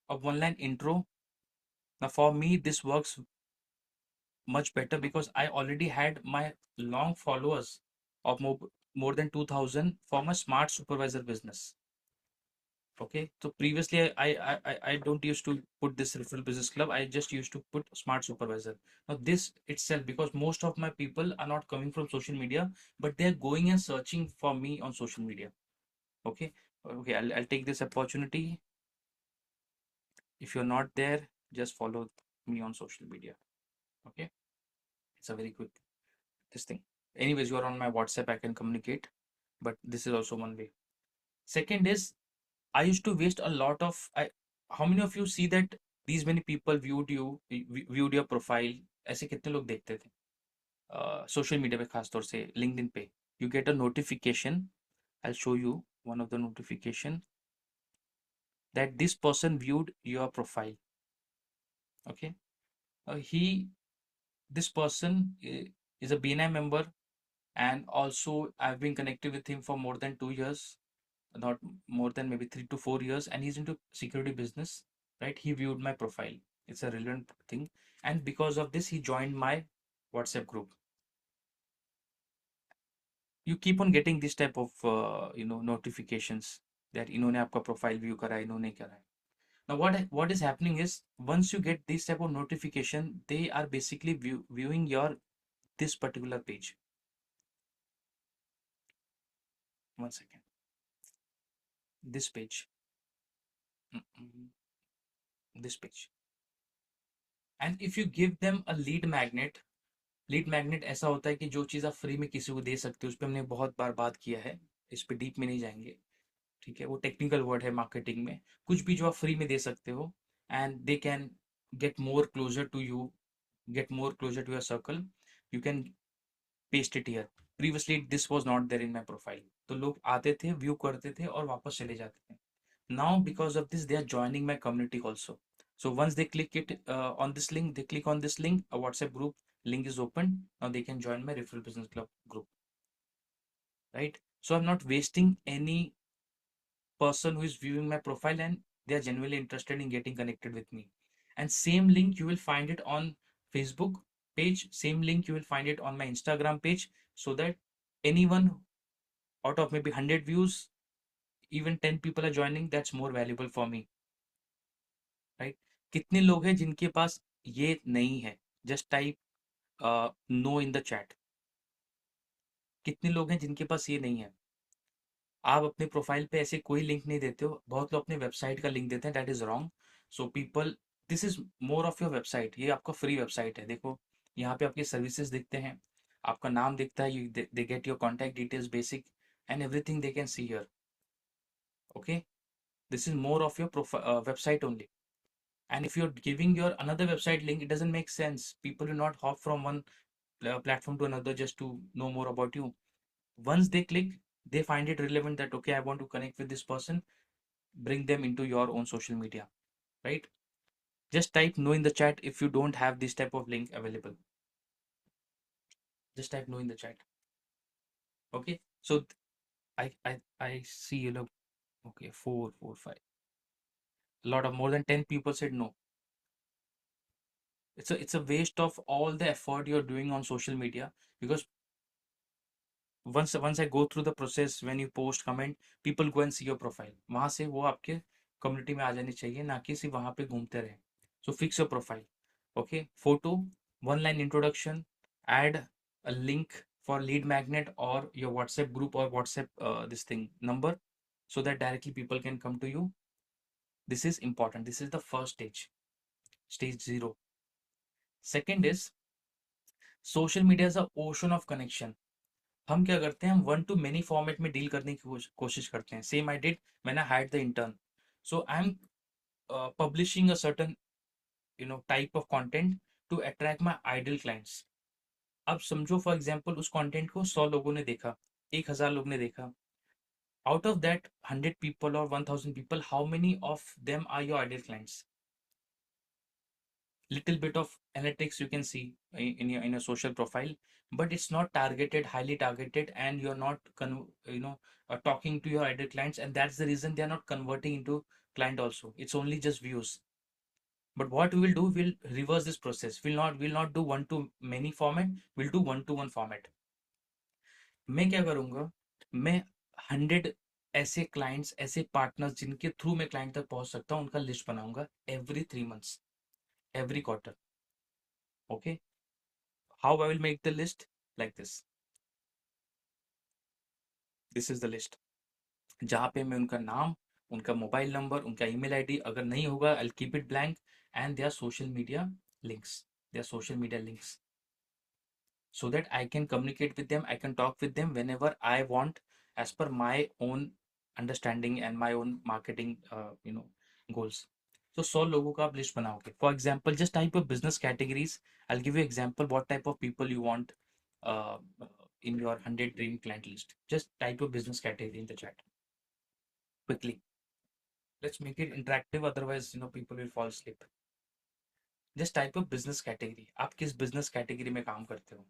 a one line intro. Now, for me, this works much better because I already had my long followers of more than 2000 for my smart supervisor business. Okay. So previously, I don't used to put this referral business club. I just used to put smart supervisor. Now, this itself, because most of my people are not coming from social media, but they're going and searching for me on social media. Okay. Okay. I'll take this opportunity. If you're not there, just follow me on social media. Okay. It's a very quick this thing. Anyways, you are on my WhatsApp, I can communicate, but this is also one way. Second is I used to waste a lot of how many of you see that these many people viewed your profile? ऐसे कितने लोग देखते थे social media पे, खास तौर से LinkedIn पे? You get a notification. I'll show you one of the notification that this person viewed your profile. Okay. He This person is a BNI member, and also I've been connected with him for more than 2 years, not more than maybe 3 to 4 years, and he's into security business, right? He viewed my profile. It's a relevant thing, and because of this, he joined my WhatsApp group. You keep on getting this type of notifications that इन्होंने आपका profile view करा है, इन्होंने करा है. Now what is happening is once you get this type of notification, they are basically viewing your this particular page. One second. This page. Mm-mm. This page. And if you give them a lead magnet ऐसा होता है कि जो चीज़ आप free में किसी को दे सकते हो, उस पर हमने बहुत बार बात किया है, इस पे डीप में नहीं जाएंगे. ठीक है, वो टेक्निकल वर्ड है मार्केटिंग में. कुछ भी जो आप फ्री में दे सकते हो, and they can get more closer to you, get more closer to your circle, you can paste it here. Previously this was not there in my profile. तो लोग आते थे, व्यू करते थे और वापस चले जाते थे. Now because of this, they are joining my community also. So once they click it on this link, they click on this link, a WhatsApp group link is open. Now they can join my Referral Business Club group, right? So I'm not wasting any person who is viewing my profile, and they are genuinely interested in getting connected with me. And same link you will find it on Facebook page, same link you will find it on my Instagram page, so that anyone out of maybe 100 views, even 10 people are joining, that's more valuable for me, right? कितने लोग हैं जिनके पास ये नहीं है? Just type no in the chat. कितने लोग हैं जिनके पास ये नहीं है? आप अपने प्रोफाइल पे ऐसे कोई लिंक नहीं देते हो. बहुत लोग अपने वेबसाइट का लिंक देते हैं. That is wrong. So people, this is more of your website. ये आपका फ्री वेबसाइट है. देखो, यहाँ पे आपके सर्विसेज दिखते हैं, आपका नाम दिखता है, they get your contact details basic, and everything they can see here. Okay, this is more of your website only. And if you're giving your another website link, it doesn't make sense. People will not hop from one platform to another just to know more about you. Once they click, they find it relevant that okay, I want to connect with this person, bring them into your own social media, right? Just type no in the chat if you don't have this type of link available. Just type no in the chat. Okay. So I see, you know, okay, 4 4 5, a lot of more than 10 people said no. It's a waste of all the effort you're doing on social media, because once I go through the process, when you post comment, people go and see your profile. वहां से वो आपके community में आ जानी चाहिए, ना कि सिर्फ वहां पे घूमते रहे. So fix your profile. Okay, photo, one line introduction, add a link for lead magnet or your WhatsApp group or WhatsApp this thing number, so that directly people can come to you. This is important. This is the first stage, stage 0. Second is social media is a ocean of connection. हम क्या करते हैं, हम one two many format में deal करने की कोशिश करते हैं. Same I did when I hired the intern. So I am publishing a certain type of content to attract my ideal clients. अब समझो फॉर एग्जांपल उस कंटेंट को 100 लोगों ने देखा, 1000 लोग ने देखा. Out of that 100 people or 1000 people, how many of them are your ideal clients? Little bit of analytics you can see in your social profile, but it's not targeted, highly targeted, and you're not talking to your ideal clients, and that's the reason they are not converting into client also. It's only just views. But what we will do, we'll reverse this process. We'll not do one to many format, we'll do one to one format. मैं क्या करूंगा, मैं 100 ऐसे clients, ऐसे partners जिनके through मैं client तक पहुंच सकता हूं, उनका लिस्ट बनाऊंगा every 3 months, every quarter. Okay, how I will make the list? Like this is the list, जहाँ पे मैं उनका नाम, उनका मोबाइल नंबर, उनका ईमेल आईडी, अगर नहीं होगा I keep it blank, and their social media links, their social media links, so that I can communicate with them, I can talk with them whenever I want, as per my own understanding and my own marketing goals. So 100 लोगों का आप list बनाओगे. For example, just type of business categories. I'll give you example what type of people you want uh, in your 100 dream client list. Just type of business category in the chat quickly. Let's make it interactive, otherwise people will fall asleep. Just type of business category. आप किस business category में काम करते हो?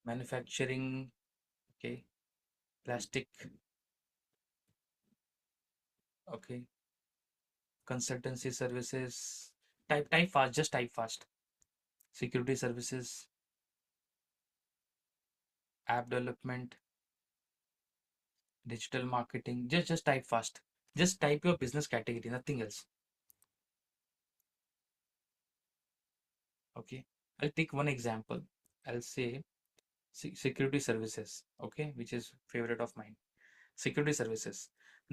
Manufacturing, okay, plastic, okay, consultancy services. Type fast, just type fast. Security services, app development, digital marketing. Just type fast. Just type your business category, nothing else. Okay. I'll take one example. I'll say security services, okay, which is favorite of mine. Security services.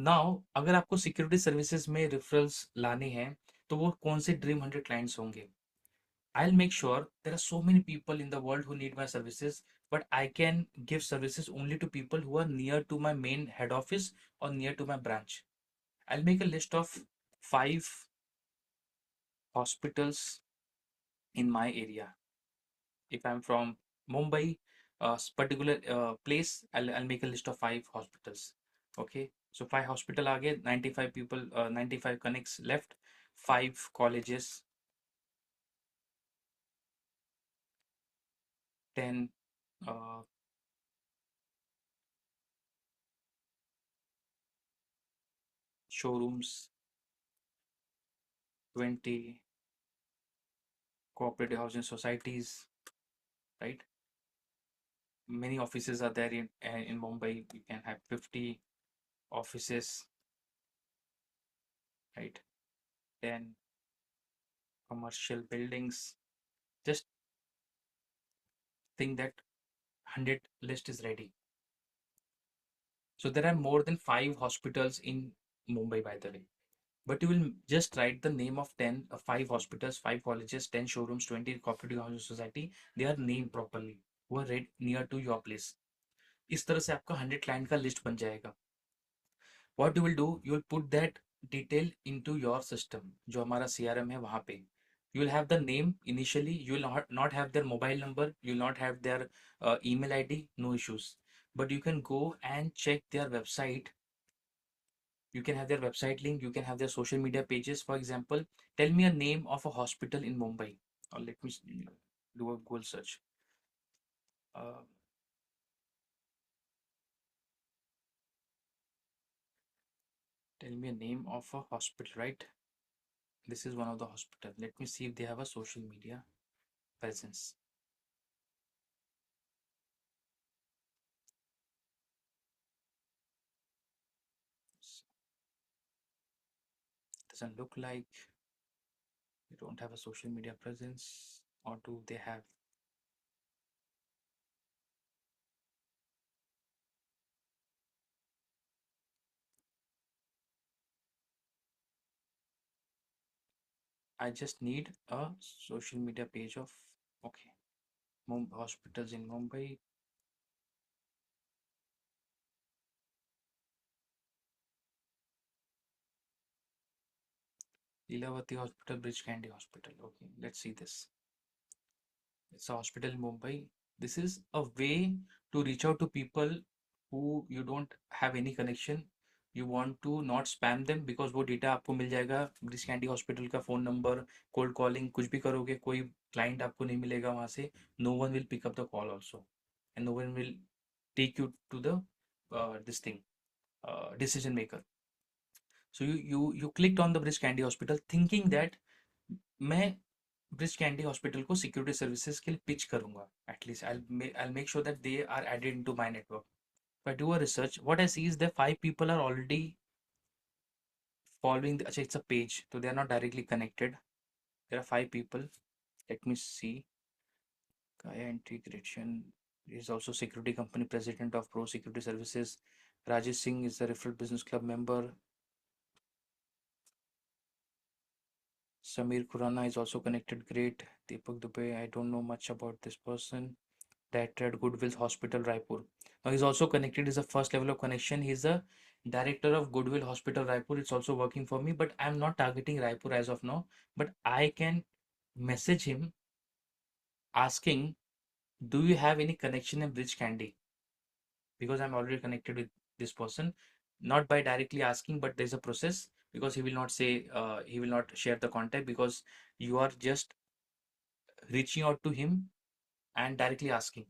Now, अगर आपको security services में referrals लाने हैं, तो वो कौन से dream 100 clients होंगे? I'll make sure there are so many people in the world who need my services, but I can give services only to people who are near to my main head office or near to my branch. I'll make a list of 5 hospitals in my area. If I'm from Mumbai, particular place, I'll make a list of 5 hospitals. Okay, so 5 hospital are 95 people, 95 connects left, 5 colleges, 10 uh, showrooms, 20 cooperative housing societies, right? Many offices are there in Mumbai. You can have 50 offices, right? Then commercial buildings. Just think that 100 list is ready. So there are more than 5 hospitals in Mumbai, by the way. But you will just write the name of 10, 5 hospitals, 5 colleges, 10 showrooms, 20 cooperative housing society. They are named properly, who are right near to your place. इस तरह से आपका 100 client का list बन जाएगा. What you will do, you will put that detail into your system, जो हमारा CRM है वहाँ पे. You will have the name initially. You will not have their mobile number. You will not have their email ID. No issues. But you can go and check their website. You can have their website link. You can have their social media pages. For example, tell me a name of a hospital in Mumbai. Or let me do a Google search. Uh, Tell me a name of a hospital, right? This is one of the hospital. Let me see if they have a social media presence. Doesn't look like they don't have a social media presence, or do they have? I just need a social media page of, okay, hospitals in Mumbai. Lilavati Hospital, Bridge Candy Hospital. Okay, let's see this. It's a hospital in Mumbai. This is a way to reach out to people who you don't have any connection. You want to not spam them because वो data आपको मिल जाएगा. Bridge candy hospital का phone number, cold calling कुछ भी करोगे कोई client आपको नहीं मिलेगा वहाँ से. No one will pick up the call also and no one will take you to the this thing, decision maker. So you clicked on the Bridge Candy Hospital thinking that मैं bridge candy hospital को security services के लिए pitch करूंगा. At least I'll make sure that they are added into my network. If I do a research, what I see is that 5 people are already following अच्छा it's a page, so they are not directly connected. There are 5 people. Let me see. Kaya Integration is also security company president of Pro Security Services. Rajesh Singh is the Referral Business Club member. Samir Khurana is also connected. Great. Deepak Dubey, I don't know much about this person. Director at Goodwill Hospital, Raipur. Now he's also connected. Is a first level of connection. He's a director of Goodwill Hospital, Raipur. It's also working for me, but I'm not targeting Raipur as of now. But I can message him asking, "Do you have any connection in Bridge Candy?" Because I'm already connected with this person, not by directly asking, but there's a process because he will not say, he will not share the contact because you are just reaching out to him and directly asking,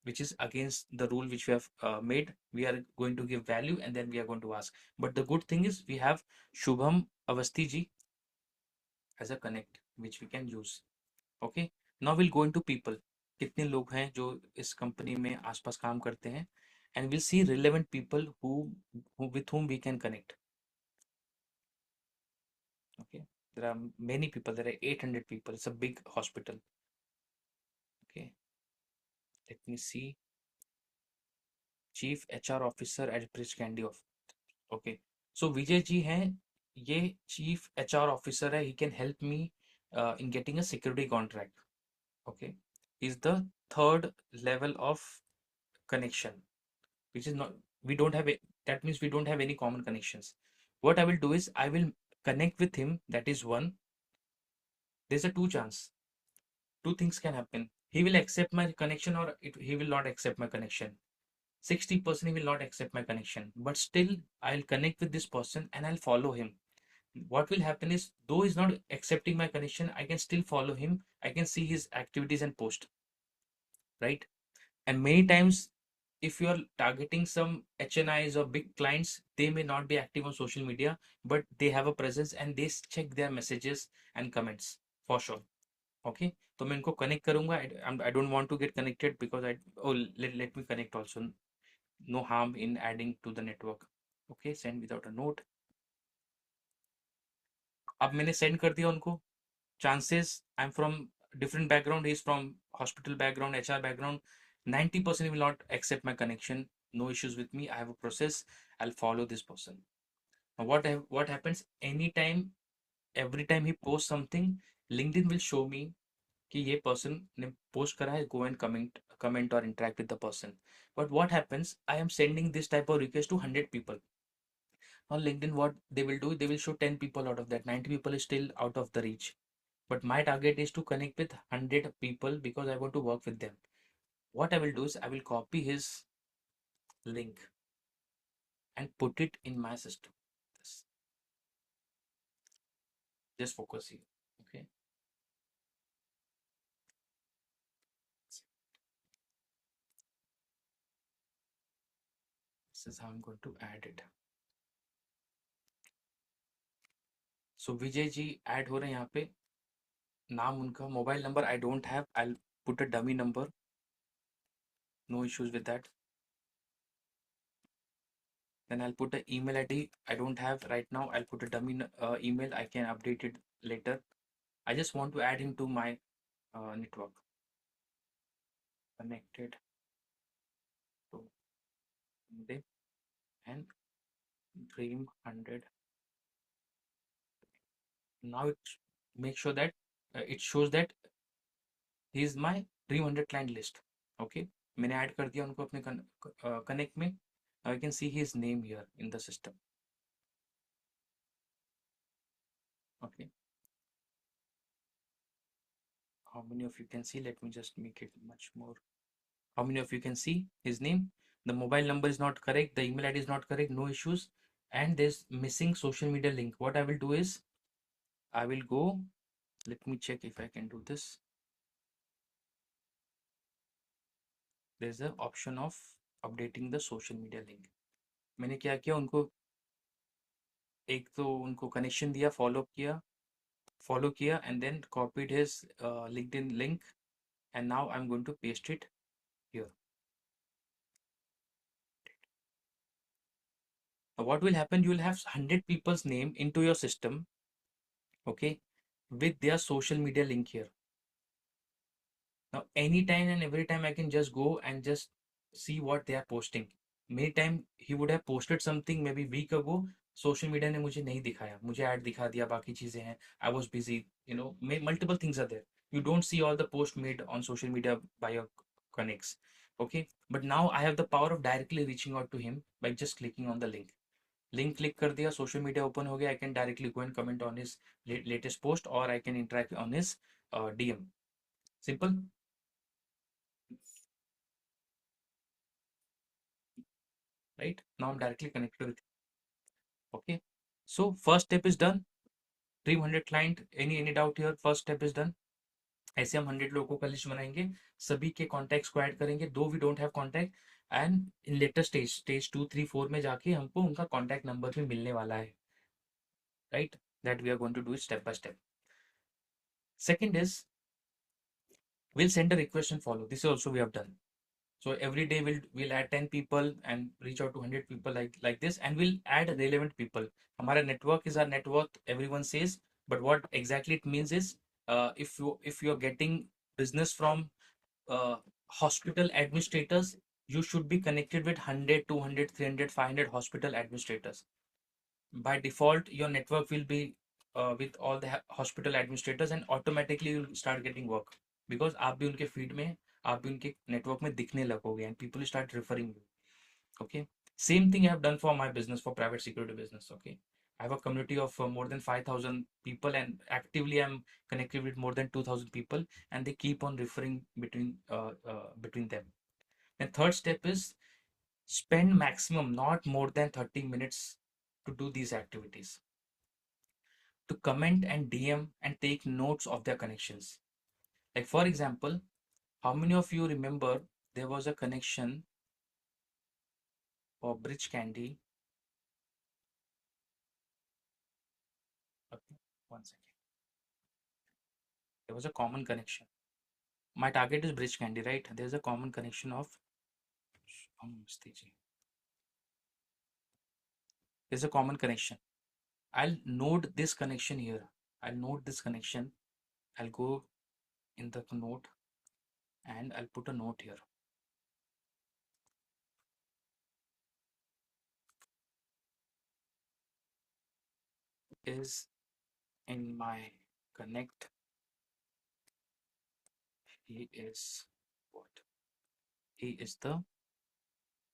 which is against the rule which we have made. We are going to give value and then we are going to ask. But the good thing is we have Shubham Avasti ji as a connect which we can use. Okay. Now we'll go into people. कितने लोग हैं जो इस company में आसपास काम करते हैं and we'll see relevant people who with whom we can connect. Okay. There are many people. There are 800 people. It's a big hospital. Okay. Let me see. Chief HR Officer at Bridge Candy. Okay. So Vijay ji हैं, ये chief HR officer है. He can help me in getting a security contract. Okay. Is the third level of connection which is not, we don't have it, that means we don't have any common connections. What I will do is I will connect with him. That is one. There's a two chance, two things can happen. He will accept my connection or he will not accept my connection. 60% he will not accept my connection, but still I'll connect with this person and I'll follow him. What will happen is, though he's not accepting my connection, I can still follow him. I can see his activities and post, right? And many times, if you are targeting some HNIs or big clients, they may not be active on social media, but they have a presence and they check their messages and comments for sure. Okay. तो मैं इनको connect करूंगा. I don't want to get connected because let me connect also. No harm in adding to the network. Okay, send without a note. अब मैंने send कर दिया उनको. Chances, I'm from different background, he's from hospital background, HR background, 90% will not accept my connection. No issues with me. I have a process. I'll follow this person. Now what happens anytime, every time he posts something, LinkedIn will show me कि ये person ने post करा है. Go and comment or interact with the person. But what happens, I am sending this type of request to 100 people on LinkedIn. What they will do, they will show 10 people. Out of that, 90 people is still out of the reach. But my target is to connect with 100 people because I want to work with them. What I will do is I will copy his link and put it in my system. Just focus here. Okay. This is how I'm going to add it. So Vijay ji add हो रहे हैं यहाँ पे. नाम उनका, mobile number I don't have. I'll put a dummy number. No issues with that. Then I'll put an email ID. I don't have right now. I'll put a dummy email. I can update it later. I just want to add him to my network. Connected to them and Dream 100. Now it make sure that it shows that he is my Dream 100 client list. Okay. मैंने add कर दिया उनको अपने connect में. Now I can see his name here in the system. Okay, how many of you can see? Let me just make it much more. How many of you can see his name? The mobile number is not correct, the email ID is not correct, no issues, and there's missing social media link. What I will do is I will go, let me check if I can do this. There's the option of updating the social media link. मैंने क्या किया, उनको एक तो उनको connection दिया, follow किया and then copied his LinkedIn link, and now I'm going to paste it here. Now what will happen, you will have 100 people's name into your system, okay, with their social media link here. Now anytime and every time I can just go and just see what they are posting. Many time he would have posted something maybe week ago, social media ने मुझे नहीं दिखाया, मुझे ad दिखा दिया, बाकी चीजें हैं, I was busy, multiple things are there. You don't see all the posts made on social media by your connects, okay. But now I have the power of directly reaching out to him by just clicking on the link click कर दिया, social media open हो गया, I can directly go and comment on his latest post, or I can interact on his DM. Simple, right? Now I'm directly connected with him. Okay. So first step is done. Dream 100 client. Any doubt here? First step is done. ऐसे हम 100 लोगों का list बनाएंगे, सभी के contacts को add करेंगे, though we don't have contact, and in later stage 2 3 4 में जाके हमको उनका कॉन्टैक्ट नंबर भी मिलने वाला है, right? That we are going to do step by step. Second is we'll send a request and follow. This also we have done. So every day we'll add 10 people and reach out to 100 people like this, and we'll add relevant people. Hamara network is our net worth, everyone says, but what exactly it means is, if you're getting business from uh, hospital administrators, you should be connected with 100 200 300 500 hospital administrators. By default your network will be with all the hospital administrators, and automatically you'll start getting work, because आप भी उनके feed में, आप भी उनके network में दिखने लगोगे, and people start referring you. Okay, same thing I have done for my business, for private security business. Okay, I have a community of more than 5,000 people, and actively I'm connected with more than 2,000 people, and they keep on referring between them. And third step is spend maximum not more than 30 minutes to do these activities, to comment and DM and take notes of their connections. Like for example, how many of you remember there was a connection for Bridge Candy? Okay, one second. There was a common connection. My target is Bridge Candy, right? There's a common connection of there's a common connection. I'll note this connection here. I'll note this connection. I'll go in the note and I'll put a note here. Is in my connect. He is what? He is the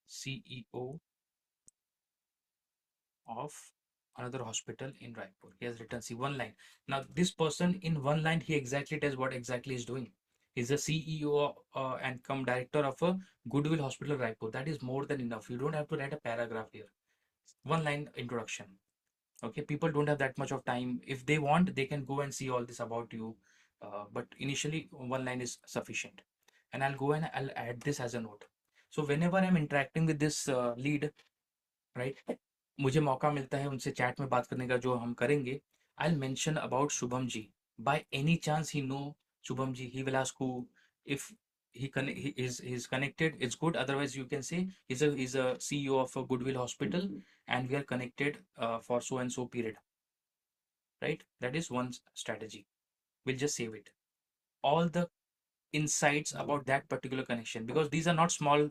CEO of another hospital in Raipur. He has written, see, one line. Now, this person in one line, he exactly does what exactly is doing. He's the CEO and come director of a Goodwill Hospital Raipur. That is more than enough. You don't have to write a paragraph here. One line introduction. Okay, people don't have that much of time. If they want, they can go and see all this about you. But initially, one line is sufficient. And I'll go and I'll add this as a note. So whenever I'm interacting with this lead, right, मुझे मौका मिलता है उनसे chat में बात करने का, जो हम करेंगे, I'll mention about Shubham ji. By any chance he know Shubham ji, he will ask who. If he is connected, it's good. Otherwise you can say he's a CEO of a Goodwill Hospital, and we are connected for so and so period, right? That is one strategy. We'll just save it, all the insights about that particular connection, because these are not small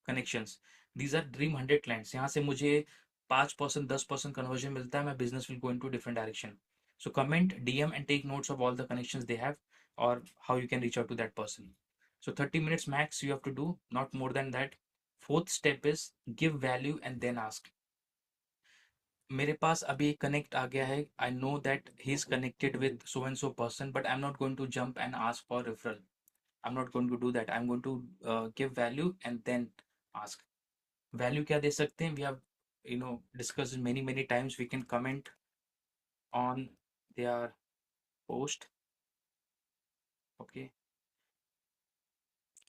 connections. These are dream 100 clients. यहाँ से मुझे 5% 10% conversion मिलता है, my business will go into different direction. So comment, DM and take notes of all the connections they have, or how you can reach out to that person. So 30 minutes max you have to do, not more than that. Fourth step is give value and then ask. मेरे पास अभी एक connect आ गया है, I know that he is connected with so and so person, but I am not going to jump and ask for referral. I am not going to do that. I am going to give value and then ask. Value क्या दे सकते हैं? We have discussed many many times. We can comment on their post. Okay,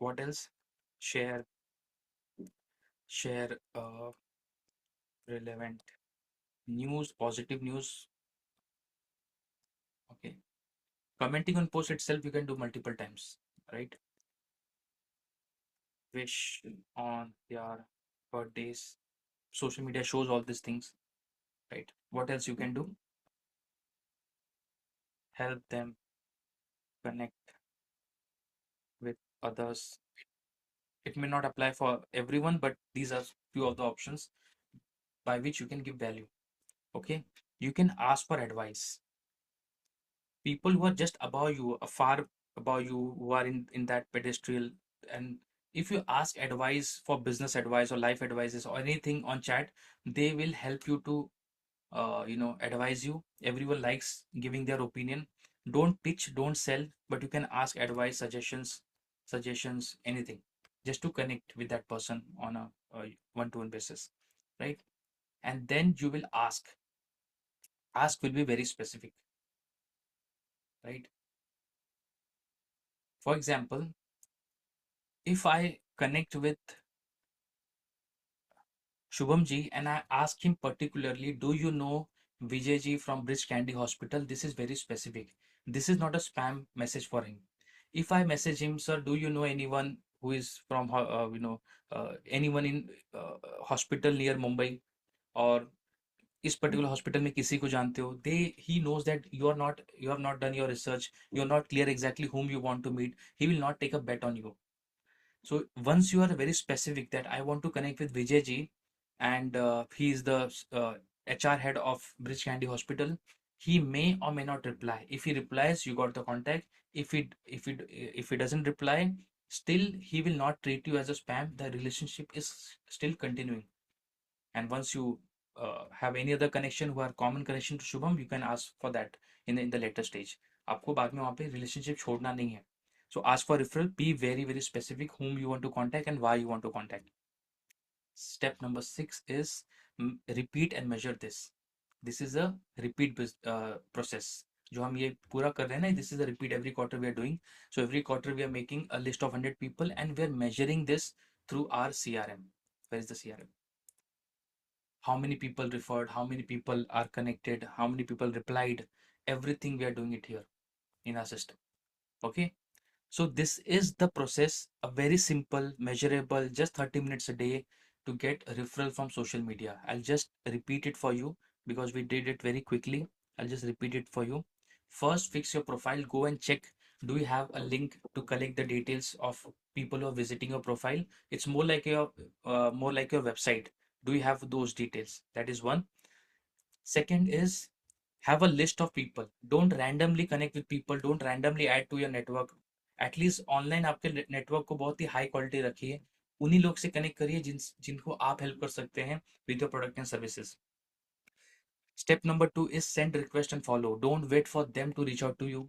what else? Share relevant news, positive news. Okay, commenting on post itself you can do multiple times, right? Wish on their birthdays. Social media shows all these things, right? What else you can do? Help them connect with others. It may not apply for everyone, but these are few of the options by which you can give value. Okay, you can ask for advice. People who are just above you, far above you, who are in that pedestal, and if you ask advice for business advice or life advices or anything on chat, they will help you to advise you. Everyone likes giving their opinion. Don't pitch, don't sell, but you can ask advice, suggestions, anything, just to connect with that person on a one-to-one basis, right? And then you will ask will be very specific, right? For example, if I connect with Shubham ji and I ask him particularly, do you know Vijay ji from Bridge Candy Hospital? This is very specific. This is not a spam message for him. If I message him, sir, do you know anyone who is from anyone in hospital near Mumbai, or इस particular hospital में किसी को जानते हो, they he knows that you have not done your research, you are not clear exactly whom you want to meet, he will not take a bet on you. So once you are very specific that I want to connect with Vijay ji, and he is the HR head of Bridge Candy Hospital, he may or may not reply. If he replies, you got the contact. If he doesn't reply, still he will not treat you as a spam. The relationship is still continuing. And once you have any other connection who are common connection to Shubham, you can ask for that in the later stage. आपको बाद में वहाँ पे relationship छोड़ना नहीं है. So ask for referral. Be very very specific whom you want to contact and why you want to contact. Step number 6 is repeat and measure this. This is a repeat process. जो हम ये पूरा कर रहे हैं ना, this is a repeat. Every quarter we are doing. So every quarter we are making a list of 100 people and we are measuring this through our CRM. Where is the CRM? How many people referred, how many people are connected, how many people replied, everything we are doing it here in our system. Okay, so this is the process, a very simple, measurable, just 30 minutes a day to get a referral from social media. I'll just repeat it for you because we did it very quickly. I'll just repeat it for you. First, fix your profile. Go and check, do you have a link to collect the details of people who are visiting your profile? It's more like your website. Do you have those details? That is one. Second is, have a list of people. Don't randomly connect with people. Don't randomly add to your network. At least online आपके network को बहुत ही high quality रखिए. उन्हीं लोग से connect करिए जिनको आप हेल्प कर सकते हैं with your product and services. Step number 2 is send request and follow. Don't wait for them to reach out to you.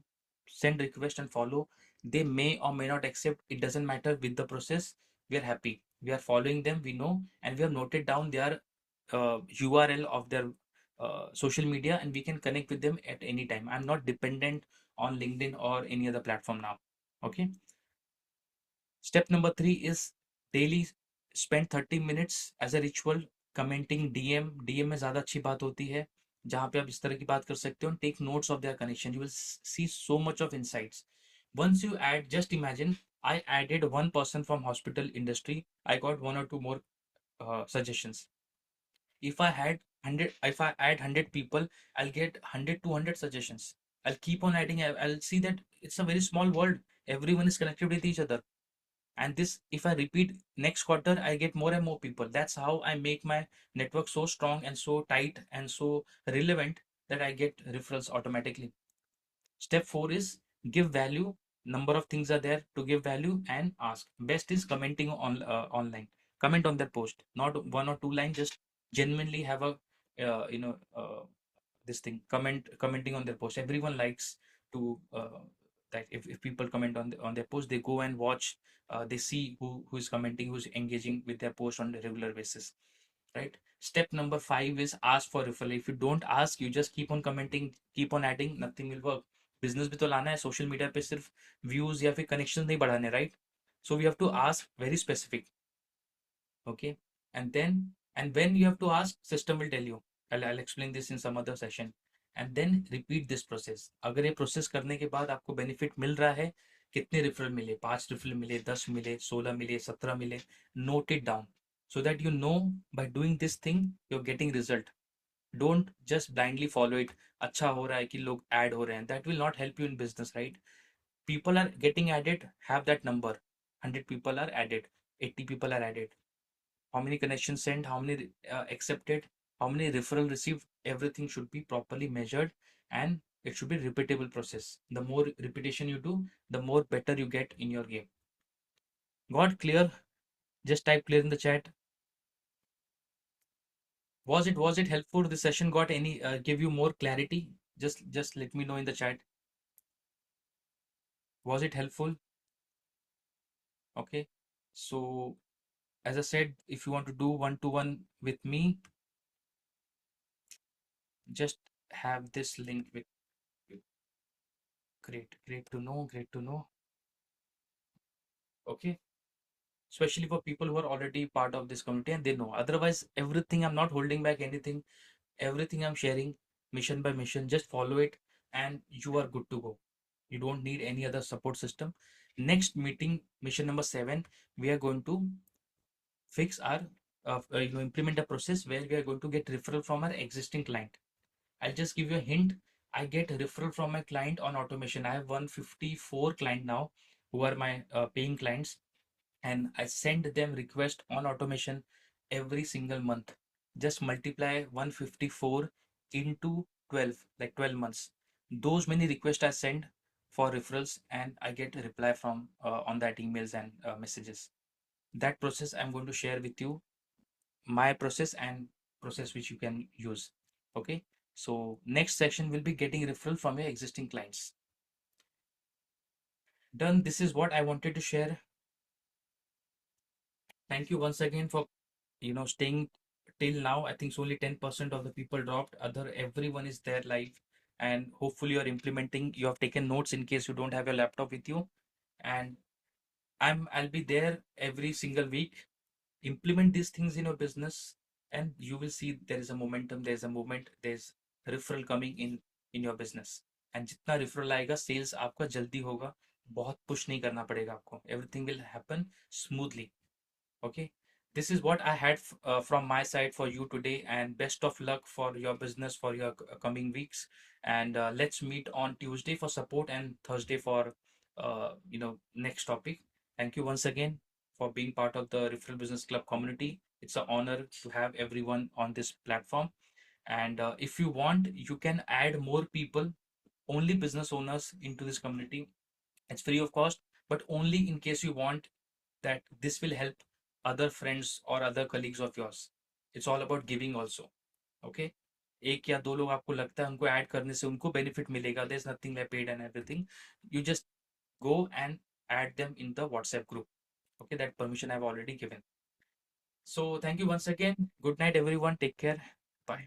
Send request and follow. They may or may not accept. It doesn't matter with the process. We are happy. We are following them. We know, and we have noted down their URL of their social media, and we can connect with them at any time. I'm not dependent on LinkedIn or any other platform now. Okay. Step number 3 is daily spend 30 minutes as a ritual commenting DM. DM में ज़्यादा अच्छी बात होती है जहाँ पे आप इस तरह की बात कर सकते हो. Take notes of their connection. You will see so much of insights. Once you add, just imagine I added one person from hospital industry. I got one or two more suggestions. If I had 100, if I add 100 people, I'll get 100 200 suggestions. I'll keep on adding. I'll see that it's a very small world. Everyone is connected with each other, and this, if I repeat next quarter, I get more and more people. That's how I make my network so strong and so tight and so relevant that I get referrals automatically. Step 4 is give value. Number of things are there to give value and ask. Best is commenting on online. Comment on that post, not one or two lines. Just genuinely have a this thing, commenting on their post. Everyone likes to that if people comment on their post, they go and watch, they see who is commenting, who's engaging with their post on a regular basis, right? Step number 5 is ask for referral. If you don't ask, you just keep on commenting, keep on adding, nothing will work. Business भी तो लाना है, social media पे सिर्फ views या फिर connection नहीं बढ़ाने, right? So we have to ask very specific, okay? And when you have to ask, system will tell you. I'll explain this in some other session. And then repeat this process. अगर ये process करने के बाद आपको benefit मिल रहा है, कितने referral मिले, 5 रेफरल मिले, 10 मिले, 16 मिले, 17 मिले, note it down, so that you know by doing this thing you're getting result. Don't just blindly follow it. अच्छा हो रहा है कि लोग ऐड हो रहे हैं, that will not help you in business, right? People are getting added, have that number. 100 people are added, 80 people are added, how many connections sent, how many accepted, how many referral received, everything should be properly measured, and it should be repeatable process. The more repetition you do, the more better you get in your game. Got clear? Just type clear in the chat. Was it helpful? The session got any give you more clarity? Just let me know in the chat. Was it helpful? Okay. So as I said, if you want to do one-to-one with me, just have this link with you. Great to know, great to know. Okay, especially for people who are already part of this community and they know. Otherwise, everything, I'm not holding back anything, everything I'm sharing, mission by mission, just follow it and you are good to go. You don't need any other support system. Next meeting, mission number 7, we are going to fix our implement a process where we are going to get referral from our existing client. I'll just give you a hint. I get referral from my client on automation. I have 154 client now who are my paying clients, and I send them request on automation every single month. Just multiply 154 into 12, like 12 months. Those many requests I send for referrals, and I get a reply from on that emails and messages. That process I'm going to share with you, my process and process which you can use. Okay. So next section will be getting referral from your existing clients. Done. This is what I wanted to share. Thank you once again for staying till now. I think it's only 10% of the people dropped. Other everyone is there live, and hopefully you're implementing. You have taken notes in case you don't have your laptop with you, and I'll be there every single week. Implement these things in your business, and you will see there is a momentum, there's a movement, there's referral coming in your business. And जितना referral आएगा, sales आपका जल्दी होगा, बहुत push नहीं करना पड़ेगा आपको. Everything will happen smoothly. Okay, this is what I had from my side for you today, and best of luck for your business for your coming weeks. And let's meet on Tuesday for support and Thursday for next topic. Thank you once again for being part of the Referral Business Club community. It's an honor to have everyone on this platform. And if you want, you can add more people, only business owners, into this community. It's free of cost, but only in case you want that this will help other friends or other colleagues of yours. It's all about giving also. Okay, एक या दो लोग आपको लगता है उनको add करने से उनको बेनिफिट मिलेगा, there's nothing like paid and everything, you just go and add them in the WhatsApp group. Okay, that permission I've already given. So thank you once again. Good night everyone, take care. Bye.